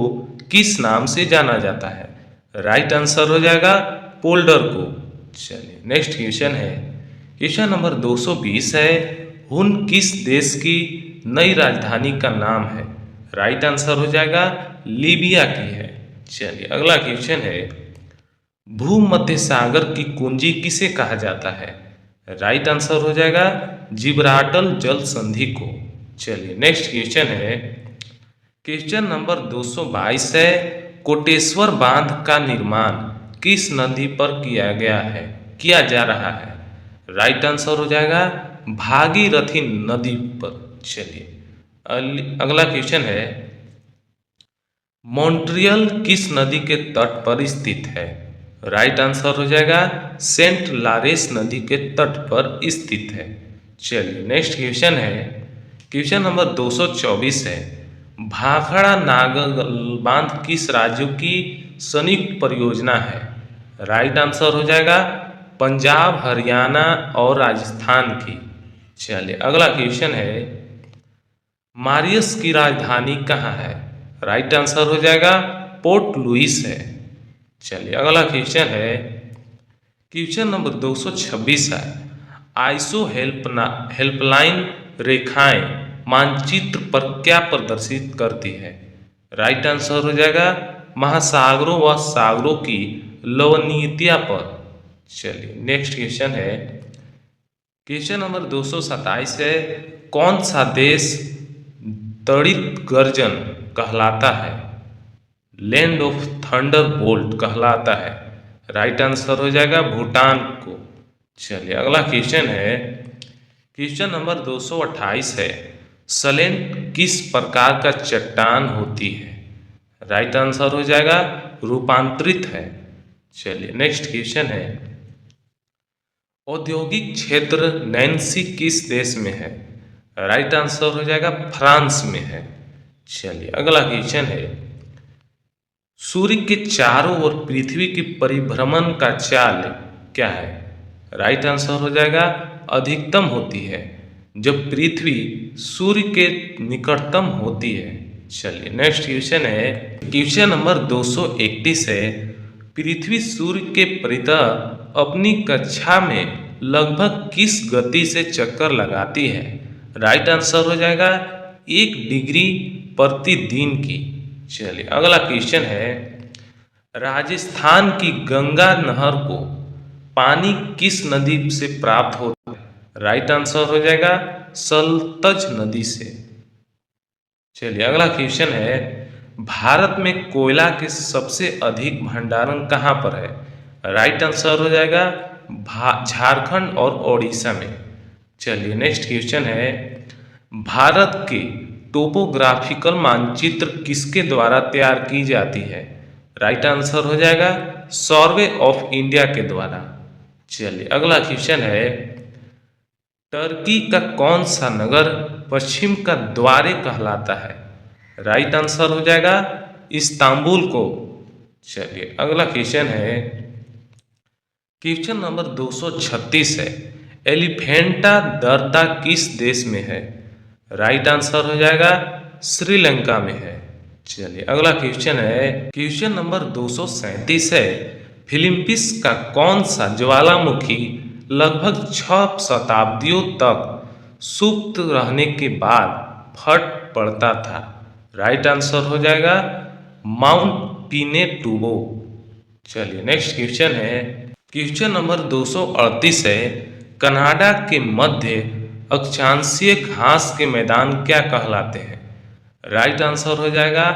किस नाम से जाना जाता है? राइट आंसर हो जाएगा पोल्डर को। चलिए नेक्स्ट क्वेश्चन है, क्वेश्चन नंबर 220 है, हुन किस देश की नई राजधानी का नाम है? राइट आंसर हो जाएगा लीबिया की है। चलिए अगला क्वेश्चन है, भूमध्य सागर की कुंजी किसे कहा जाता है? राइट आंसर हो जाएगा जिब्राल्टर जल संधि को। चलिए नेक्स्ट क्वेश्चन है, क्वेश्चन नंबर 222 है, कोटेश्वर बांध का निर्माण किस नदी पर किया जा रहा है? राइट आंसर हो जाएगा भागीरथी नदी पर। चलिए अगला क्वेश्चन है, मॉन्ट्रियल किस नदी के तट पर स्थित है? राइट आंसर हो जाएगा सेंट लारेंस नदी के तट पर स्थित है। चलिए नेक्स्ट क्वेश्चन है, क्वेश्चन नंबर 224 है, भाखड़ा नागल बांध किस राज्य की संयुक्त परियोजना है? राइट आंसर हो जाएगा पंजाब, हरियाणा और राजस्थान की। चलिए अगला क्वेश्चन है, मॉरिशस की राजधानी कहाँ है? राइट आंसर हो जाएगा पोर्ट लुइस है। चलिए अगला क्वेश्चन है, क्वेश्चन नंबर 226 है, आईएसओ हेल्पलाइन रेखाएं मानचित्र पर क्या प्रदर्शित करती है? राइट आंसर हो जाएगा महासागरों व सागरों की लवणीयता पर। चलिए नेक्स्ट क्वेश्चन है, क्वेश्चन नंबर 227 है, कौन सा देश तड़ित गर्जन कहलाता है? लैंड ऑफ थंडर बोल्ट कहलाता है। राइट आंसर हो जाएगा भूटान को। चलिए अगला क्वेश्चन है, क्वेश्चन नंबर 228 है, सलेंट किस प्रकार का चट्टान होती है? राइट आंसर हो जाएगा रूपांतरित है। चलिए नेक्स्ट क्वेश्चन है, औद्योगिक क्षेत्र नैन्सी किस देश में है? राइट आंसर हो जाएगा फ्रांस में है। चलिए अगला क्वेश्चन है, सूर्य के चारों ओर पृथ्वी की परिभ्रमण का चाल क्या है? राइट आंसर हो जाएगा अधिकतम होती है जब पृथ्वी सूर्य के निकटतम होती है। चलिए नेक्स्ट क्वेश्चन है, क्वेश्चन नंबर 231 है, पृथ्वी सूर्य के परितः अपनी कक्षा में लगभग किस गति से चक्कर लगाती है? राइट आंसर हो जाएगा 1 डिग्री प्रति दिन की। चलिए अगला क्वेश्चन है, राजस्थान की गंगा नहर को पानी किस नदी से प्राप्त होता है? राइट आंसर हो जाएगा सतलज नदी से। चलिए अगला क्वेश्चन है, भारत में कोयला के सबसे अधिक भंडारण कहाँ पर है? राइट आंसर हो जाएगा झारखंड और ओडिशा में। चलिए नेक्स्ट क्वेश्चन है, भारत के टोपोग्राफिकल मानचित्र किसके द्वारा तैयार की जाती है? राइट आंसर हो जाएगा सर्वे ऑफ इंडिया के द्वारा। चलिए अगला क्वेश्चन है, टर्की का कौन सा नगर पश्चिम का द्वार कहलाता है? राइट आंसर हो जाएगा इस्तांबुल को। चलिए अगला क्वेश्चन है, क्वेश्चन नंबर 236 है, एलिफेंटा दर्ता किस देश में है? राइट आंसर हो जाएगा श्रीलंका में है। चलिए अगला क्वेश्चन है, क्वेश्चन नंबर 237 है, फिलिपींस का कौन सा ज्वालामुखी लगभग 6 शताब्दियों तक सुप्त रहने के बाद फट पड़ता था? राइट आंसर हो जाएगा माउंट पिनेटुबो। चलिए नेक्स्ट क्वेश्चन है, क्वेश्चन नंबर 238 है, कनाडा के मध्य अक्षांशीय घास के मैदान क्या कहलाते हैं? राइट आंसर हो जाएगा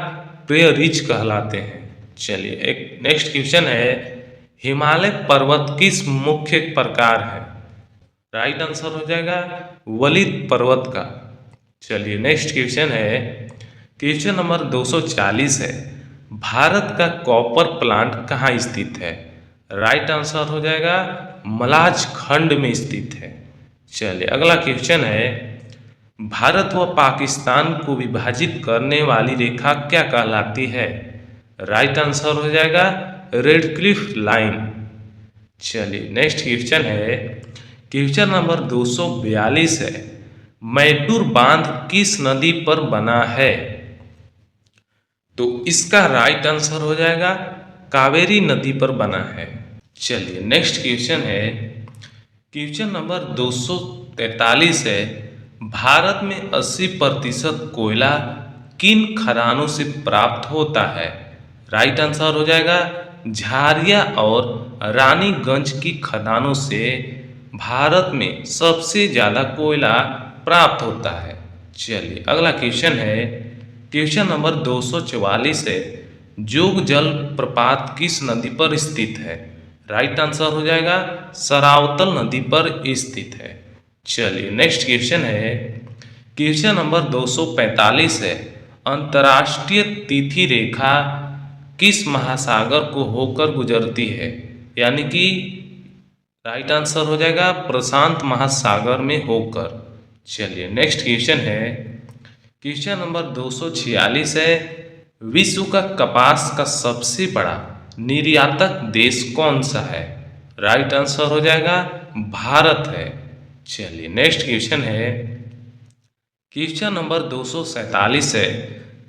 प्रेरिज कहलाते हैं। चलिए एक नेक्स्ट क्वेश्चन है, हिमालय पर्वत किस मुख्य प्रकार है? राइट आंसर हो जाएगा वलित पर्वत का। चलिए नेक्स्ट क्वेश्चन है, क्वेश्चन नंबर 240 है, भारत का कॉपर प्लांट कहाँ स्थित है? राइट आंसर हो जाएगा मलाज खंड में स्थित है। चलिए अगला क्वेश्चन है, भारत व पाकिस्तान को विभाजित करने वाली रेखा क्या कहलाती है? राइट आंसर हो जाएगा रेड क्लिफ लाइन। चलिए नेक्स्ट क्वेश्चन है, क्वेश्चन नंबर 242 है, मैटूर बांध किस नदी पर बना है? तो इसका राइट आंसर हो जाएगा कावेरी नदी पर बना है। चलिए नेक्स्ट क्वेश्चन है, क्वेश्चन नंबर 243 है, भारत में 80% कोयला किन खदानों से प्राप्त होता है? राइट आंसर हो जाएगा झारिया और रानीगंज की खदानों से भारत में सबसे ज़्यादा कोयला प्राप्त होता है। चलिए अगला क्वेश्चन है, क्वेश्चन नंबर 244 है, जोग जल प्रपात किस नदी पर स्थित है? राइट आंसर हो जाएगा सरावतल नदी पर स्थित है। चलिए नेक्स्ट क्वेश्चन है, क्वेश्चन नंबर 245 है, अंतर्राष्ट्रीय तिथि रेखा किस महासागर को होकर गुजरती है? यानी कि राइट आंसर हो जाएगा प्रशांत महासागर में होकर। चलिए नेक्स्ट क्वेश्चन है, क्वेश्चन नंबर 246 है, विश्व का कपास का सबसे बड़ा निर्यातक देश कौन सा है? राइट आंसर हो जाएगा भारत है। चलिए नेक्स्ट क्वेश्चन है, क्वेश्चन नंबर 247 है,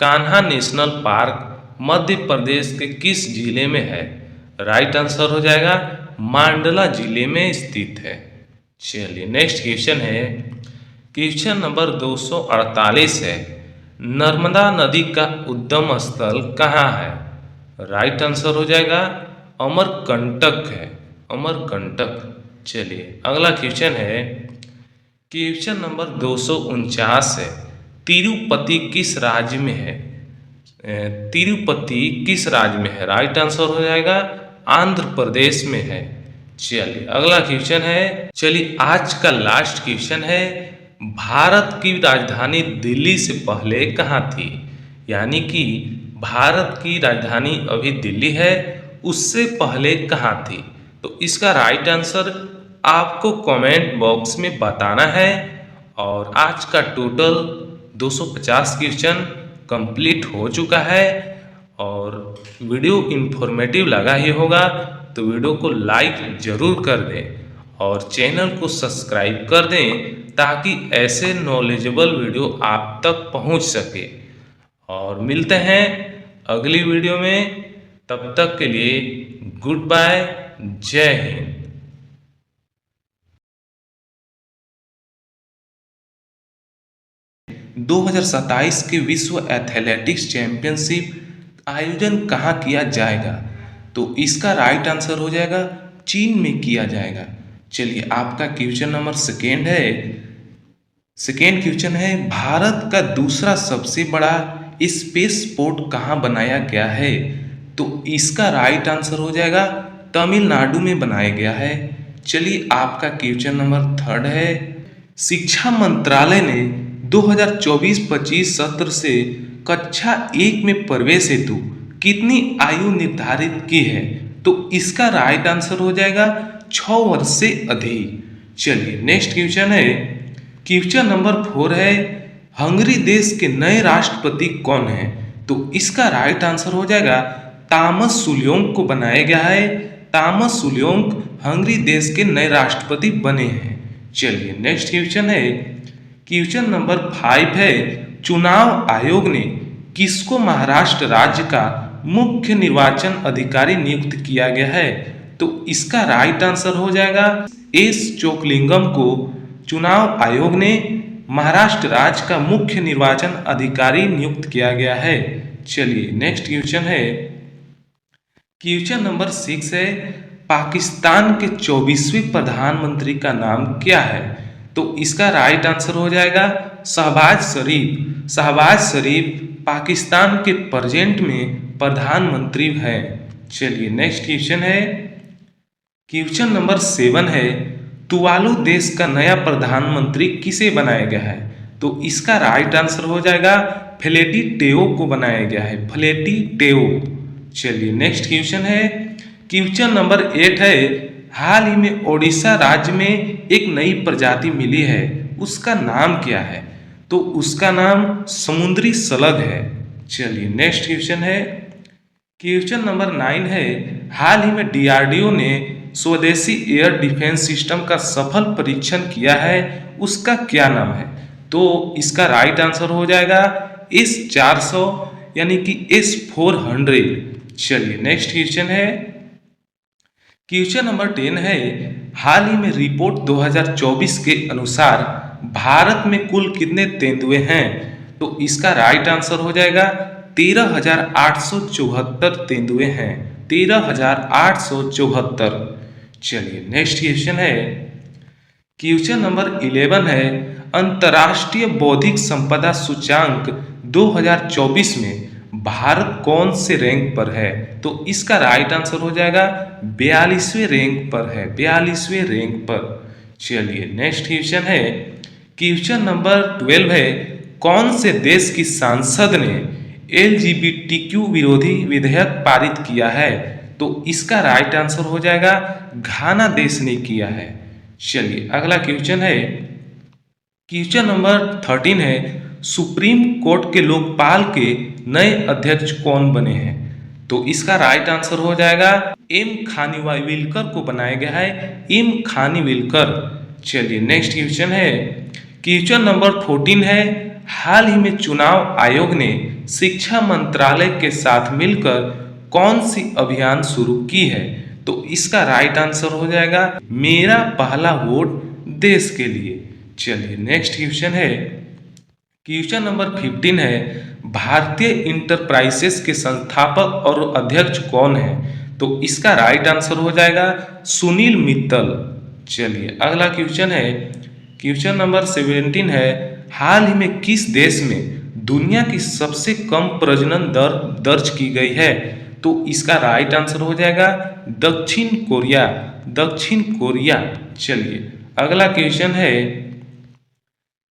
कान्हा नेशनल पार्क मध्य प्रदेश के किस जिले में है? राइट आंसर हो जाएगा मांडला जिले में स्थित है। चलिए नेक्स्ट क्वेश्चन है, क्वेश्चन नंबर 248 है, नर्मदा नदी का उद्गम स्थल कहाँ है? राइट आंसर हो जाएगा अमरकंटक है, अमरकंटक। चलिए अगला क्वेश्चन है, क्वेश्चन नंबर 249 है, तिरुपति किस राज्य में है? तिरुपति किस राज्य में है? राइट आंसर हो जाएगा आंध्र प्रदेश में है। चलिए अगला क्वेश्चन है, चलिए आज का लास्ट क्वेश्चन है, भारत की राजधानी दिल्ली से पहले कहाँ थी? यानी कि भारत की राजधानी अभी दिल्ली है, उससे पहले कहाँ थी? तो इसका राइट आंसर आपको कमेंट बॉक्स में बताना है। और आज का टोटल 250 क्वेश्चन कंप्लीट हो चुका है। और वीडियो इन्फॉर्मेटिव लगा ही होगा तो वीडियो को लाइक ज़रूर कर दें और चैनल को सब्सक्राइब कर दें ताकि ऐसे नॉलेजेबल वीडियो आप तक पहुंच सके। और मिलते हैं अगली वीडियो में, तब तक के लिए गुड बाय, जय हिंद। 2027 के विश्व एथलेटिक्स चैंपियनशिप आयोजन कहाँ किया जाएगा? तो इसका राइट आंसर हो जाएगा चीन में किया जाएगा। चलिए आपका क्वेश्चन नंबर सेकेंड है। सेकेंड क्वेश्चन है, भारत का दूसरा सबसे बड़ा स्पेस पोर्ट कहाँ बनाया गया है? तो इसका राइट आंसर हो जाएगा तमिलनाडु में बनाया गया है। चलिए आपका क्वेश्चन नंबर थर्ड है। शिक्षा मंत्रालय ने 2024-25 सत्र से कक्षा 1 में प्रवेश हेतु कितनी आयु निर्धारित की है? तो इसका राइट आंसर हो जाएगा 6 वर्ष से अधिक। चलिए नेक्स्ट क्वेश्चन है। क्वेश्चन नंबर 4 है, हंगरी देश के नए राष्ट्रपति कौन है? तो इसका राइट आंसर हो जाएगा तामस सुल्योंग को बनाया गया है। तामस सुल्योंग हंगरी देश के नए राष्ट्रपति बने हैं। चलिए नेक्स्ट क्वेश्चन है। क्वेश्चन नंबर 5 है, चुनाव आयोग ने किसको महाराष्ट्र राज्य का मुख्य निर्वाचन अधिकारी नियुक्त किया गया है? तो इसका राइट आंसर हो जाएगा एस चोकलिंगम को चुनाव आयोग ने महाराष्ट्र राज्य का मुख्य निर्वाचन अधिकारी नियुक्त किया गया है। चलिए नेक्स्ट क्वेश्चन है। क्वेश्चन नंबर 6 है, पाकिस्तान के 24वें प्रधानमंत्री का नाम क्या है? तो इसका राइट आंसर हो जाएगा शहबाज शरीफ। शहबाज शरीफ पाकिस्तान के प्रेजेंट में प्रधानमंत्री हैं। चलिए नेक्स्ट क्वेश्चन है। क्वेश्चन नंबर 7 है, तुवालू देश का नया प्रधानमंत्री किसे बनाया गया है? तो इसका राइट आंसर हो जाएगा फ्लेटी टेओ को बनाया गया है, फ्लेटी टेओ। चलिए नेक्स्ट क्वेश्चन है। क्वेश्चन नंबर 8 है, हाल ही में ओडिशा राज्य में एक नई प्रजाति मिली है, उसका नाम क्या है? तो उसका नाम समुद्री स्लग है। चलिए नेक्स्ट क्वेश्चन है। क्वेश्चन नंबर 9 है, हाल ही में डीआरडीओ ने स्वदेशी एयर डिफेंस सिस्टम का सफल परीक्षण किया है, उसका क्या नाम है? तो इसका राइट आंसर हो जाएगा S-400 यानी कि S-400। चलिए नेक्स्ट क्वेश्चन है। क्वेश्चन नंबर 10 है, हाल ही में रिपोर्ट 2024 के अनुसार भारत में कुल कितने तेंदुए हैं? तो इसका राइट आंसर हो जाएगा 13,874 तेंदुए हैं, 13,874। चलिए नेक्स्ट क्वेश्चन है। क्वेश्चन नंबर 11 है, अंतर्राष्ट्रीय बौद्धिक संपदा सूचांक 2024 में भारत कौन से रैंक पर है? तो इसका राइट आंसर हो जाएगा 42वें रैंक पर है, 42वें रैंक पर। चलिए नेक्स्ट क्वेश्चन है। क्वेश्चन नंबर 12 है, कौन से देश की सांसद ने LGBTQ विरोधी विधेयक पारित किया है? तो इसका राइट आंसर हो जाएगा घाना देश ने किया है। चलिए अगला क्वेश्चन है। क्वेश्चन नंबर 13 है, सुप्रीम कोर्ट के लोकपाल के नए अध्यक्ष कौन बने हैं? तो इसका राइट आंसर हो जाएगा M खानीविलकर को बनाया गया है, M खानीविलकर। चलिए नेक्स्ट क्वेश्चन है। क्वेश्चन नंबर 14 है, हाल ही में चुनाव आयोग ने शिक्षा मंत्रालय के साथ मिलकर कौन सी अभियान शुरू की है? तो इसका राइट आंसर हो जाएगा मेरा पहला वोट देश के लिए। चलिए नेक्स्ट क्वेश्चन है। क्वेश्चन नंबर 15 है, भारतीय इंटरप्राइजेस के संस्थापक और अध्यक्ष कौन है? तो इसका राइट आंसर हो जाएगा सुनील मित्तल। चलिए अगला क्वेश्चन है। क्वेश्चन नंबर 17 है, हाल ही में किस देश में दुनिया की सबसे कम प्रजनन दर दर्ज की गई है? तो इसका राइट आंसर हो जाएगा दक्षिण कोरिया, दक्षिण कोरिया। चलिए अगला क्वेश्चन है,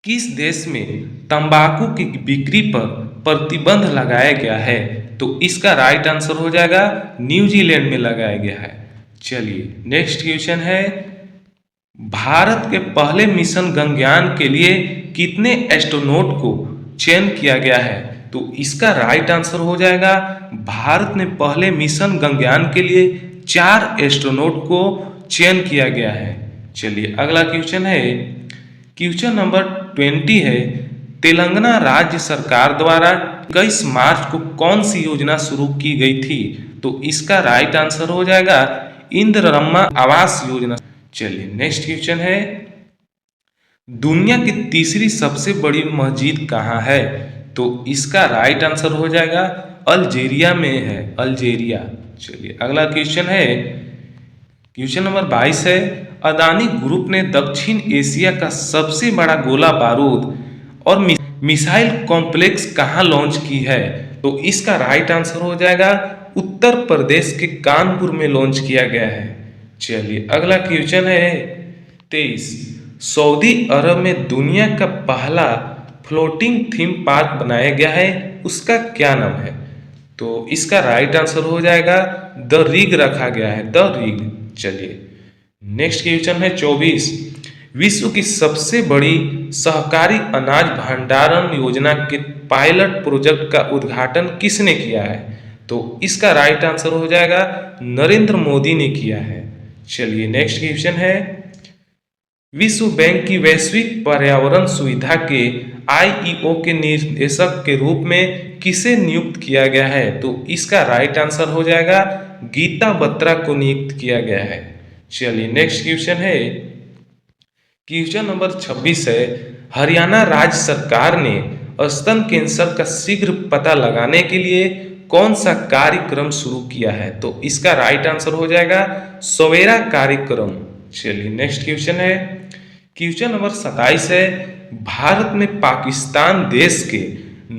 किस देश में तंबाकू की बिक्री पर प्रतिबंध लगाया गया है? तो इसका राइट आंसर हो जाएगा न्यूजीलैंड में लगाया गया है। चलिए नेक्स्ट क्वेश्चन है। भारत के पहले मिशन गगनयान के लिए कितने एस्ट्रोनॉट को चयन किया गया है? तो इसका राइट आंसर हो जाएगा, भारत ने पहले मिशन गगनयान के लिए 4 एस्ट्रोनॉट को चयन किया गया है। चलिए अगला क्वेश्चन है, क्वेश्चन नंबर 20 है, तेलंगाना राज्य सरकार द्वारा 21 मार्च को कौन सी योजना शुरू की गई थी? तो इसका राइट आंसर हो जाएगा इंदिरा आवास योजना। चलिए नेक्स्ट क्वेश्चन है, दुनिया की तीसरी सबसे बड़ी मस्जिद कहाँ है? तो इसका राइट आंसर हो जाएगा अल्जीरिया में है, अल्जीरिया। चलिए अगला क्वेश्चन है, क्वेश्चन नंबर 22 है, अदानी ग्रुप ने दक्षिण एशिया का सबसे बड़ा गोला बारूद और मिसाइल कॉम्प्लेक्स कहाँ लॉन्च की है? तो इसका राइट आंसर हो जाएगा उत्तर प्रदेश के कानपुर में लॉन्च किया गया है। चलिए अगला क्वेश्चन है 23, सऊदी अरब में दुनिया का पहला फ्लोटिंग थीम पार्क बनाया गया है, उसका क्या नाम है? तो इसका राइट आंसर हो जाएगा द रिग रखा गया है, द रिग। चलिए नेक्स्ट क्वेश्चन है 24, विश्व की सबसे बड़ी सहकारी अनाज भंडारण योजना के पायलट प्रोजेक्ट का उद्घाटन किसने किया है? तो इसका राइट आंसर हो जाएगा नरेंद्र मोदी ने किया है। चलिए नेक्स्ट क्वेश्चन है, विश्व बैंक की वैश्विक पर्यावरण सुविधा के आईईओ के निर्देशक के रूप में किसे नियुक्त किया गया है? तो इसका राइट आंसर हो जाएगा गीता बत्रा को नियुक्त किया गया है। चलिए नेक्स्ट क्वेश्चन है, क्वेश्चन नंबर 26 है, हरियाणा राज्य सरकार ने स्तन कैंसर का शीघ्र पता लगाने के लिए कौन सा कार्यक्रम शुरू किया है? तो इसका राइट आंसर हो जाएगा सवेरा कार्यक्रम। चलिए नेक्स्ट क्वेश्चन है, क्वेश्चन नंबर 27 है, भारत में पाकिस्तान देश के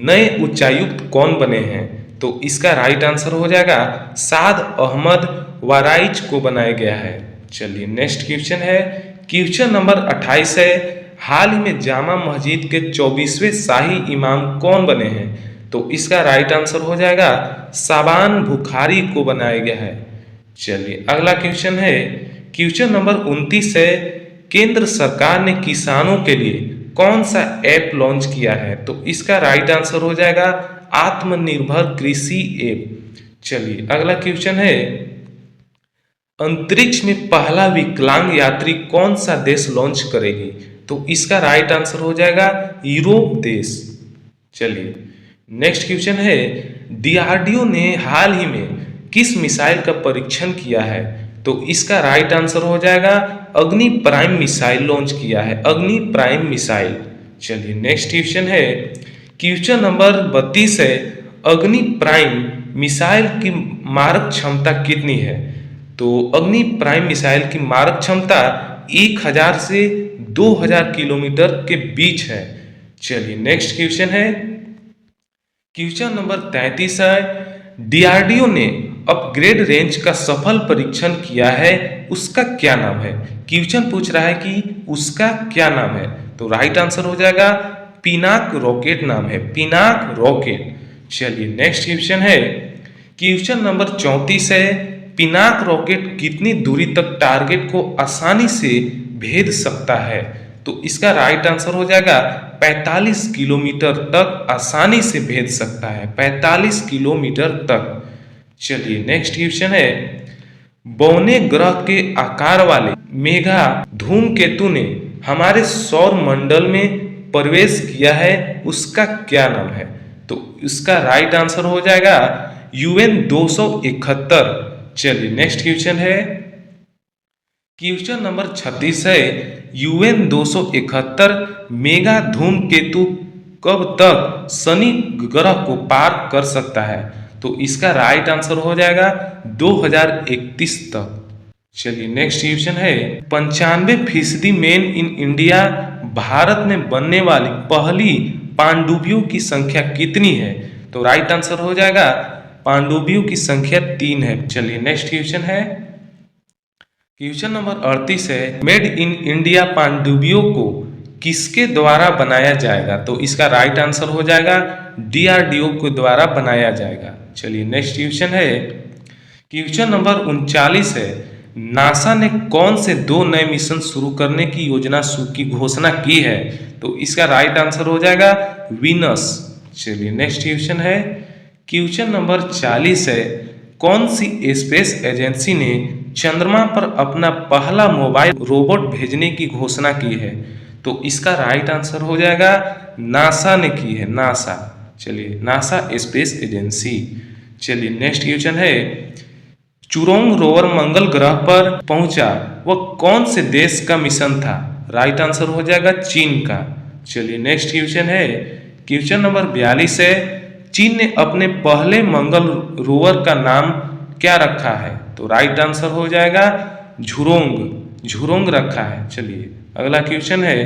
नए उच्चायुक्त कौन बने हैं? तो इसका राइट आंसर हो जाएगा साद अहमद वाराइच को बनाया गया है। चलिए नेक्स्ट क्वेश्चन है, क्वेश्चन नंबर 28 है, हाल ही में जामा मस्जिद के 24वें शाही इमाम कौन बने हैं? तो इसका राइट आंसर हो जाएगा साबान बुखारी को बनाया गया है। चलिए अगला क्वेश्चन है, क्वेश्चन नंबर 29 है, केंद्र सरकार ने किसानों के लिए कौन सा ऐप लॉन्च किया है? तो इसका राइट आंसर हो जाएगा आत्मनिर्भर कृषि ऐप। चलिए अगला क्वेश्चन है, अंतरिक्ष में पहला विकलांग यात्री कौन सा देश लॉन्च करेगी? तो इसका राइट आंसर हो जाएगा यूरोप देश। चलिए नेक्स्ट क्वेश्चन है, डीआरडीओ ने हाल ही में किस मिसाइल का परीक्षण किया है? तो इसका राइट आंसर हो जाएगा अग्नि प्राइम मिसाइल लॉन्च किया है, अग्नि प्राइम मिसाइल। चलिए नेक्स्ट क्वेश्चन है, क्वेश्चन नंबर 32 है, अग्नि प्राइम मिसाइल की मारक क्षमता कितनी है? तो अग्नि प्राइम मिसाइल की मारक क्षमता 1000 से 2000 किलोमीटर के बीच है। चलिए नेक्स्ट क्वेश्चन है, क्वेश्चन नंबर 33 है, डीआरडीओ ने अपग्रेड रेंज का सफल परीक्षण किया है, उसका क्या नाम है? क्वेश्चन पूछ रहा है कि उसका क्या नाम है, तो राइट आंसर हो जाएगा पिनाक रॉकेट नाम है, पिनाक रॉकेट। चलिए नेक्स्ट क्वेश्चन है, क्वेश्चन नंबर 34 है, पिनाक रॉकेट कितनी दूरी तक टारगेट को आसानी से भेज सकता है? तो इसका राइट आंसर हो जाएगा 45 किलोमीटर तक आसानी से भेज सकता है, 45 किलोमीटर तक। चलिए नेक्स्ट क्वेश्चन है, बौने ग्रह के आकार वाले मेघा धूमकेतु ने हमारे सौर मंडल में प्रवेश किया है, उसका क्या नाम है? तो इसका राइट आंसर हो जाएगा UN 271। चलिए नेक्स्ट क्वेश्चन है, क्वेश्चन नंबर 36 है, UN 271 मेगा धूमकेतु कब तक शनि ग्रह को पार कर सकता है? तो इसका राइट आंसर हो जाएगा 2031 तक। चलिए नेक्स्ट क्वेश्चन है, 95% मेन इन इंडिया भारत में बनने वाली पहली पनडुब्बियों की संख्या कितनी है? तो राइट आंसर हो जाएगा पनडुब्बियों की संख्या 3 है। चलिए नेक्स्ट क्वेश्चन है, क्वेश्चन नंबर 38 है, मेड इन इंडिया पनडुब्बियों को किसके द्वारा बनाया जाएगा? तो इसका राइट आंसर हो जाएगा डीआरडीओ के द्वारा बनाया जाएगा। चलिए नेक्स्ट क्वेश्चन है, क्वेश्चन नंबर 39 है, नासा ने कौन से 2 नए मिशन शुरू करने की की घोषणा की है? तो इसका राइट आंसर हो जाएगा वीनस। चलिए नेक्स्ट क्वेश्चन है, क्वेश्चन नंबर 40 है, कौन सी स्पेस एजेंसी ने चंद्रमा पर अपना पहला मोबाइल रोबोट भेजने की घोषणा की है? तो इसका राइट आंसर हो जाएगा नासा ने की है, नासा। चलिए नासा स्पेस एजेंसी। चलिए नेक्स्ट क्वेश्चन है, चुरोंग रोवर मंगल ग्रह पर पहुंचा वह कौन से देश का मिशन था? राइट आंसर हो जाएगा चीन का। चलिए नेक्स्ट क्वेश्चन है, क्वेश्चन नंबर 42 है, चीन ने अपने पहले मंगल रोवर का नाम क्या रखा है? तो राइट आंसर हो जाएगा झुरोंग, झुरोंग रखा है। चलिए अगला क्वेश्चन है,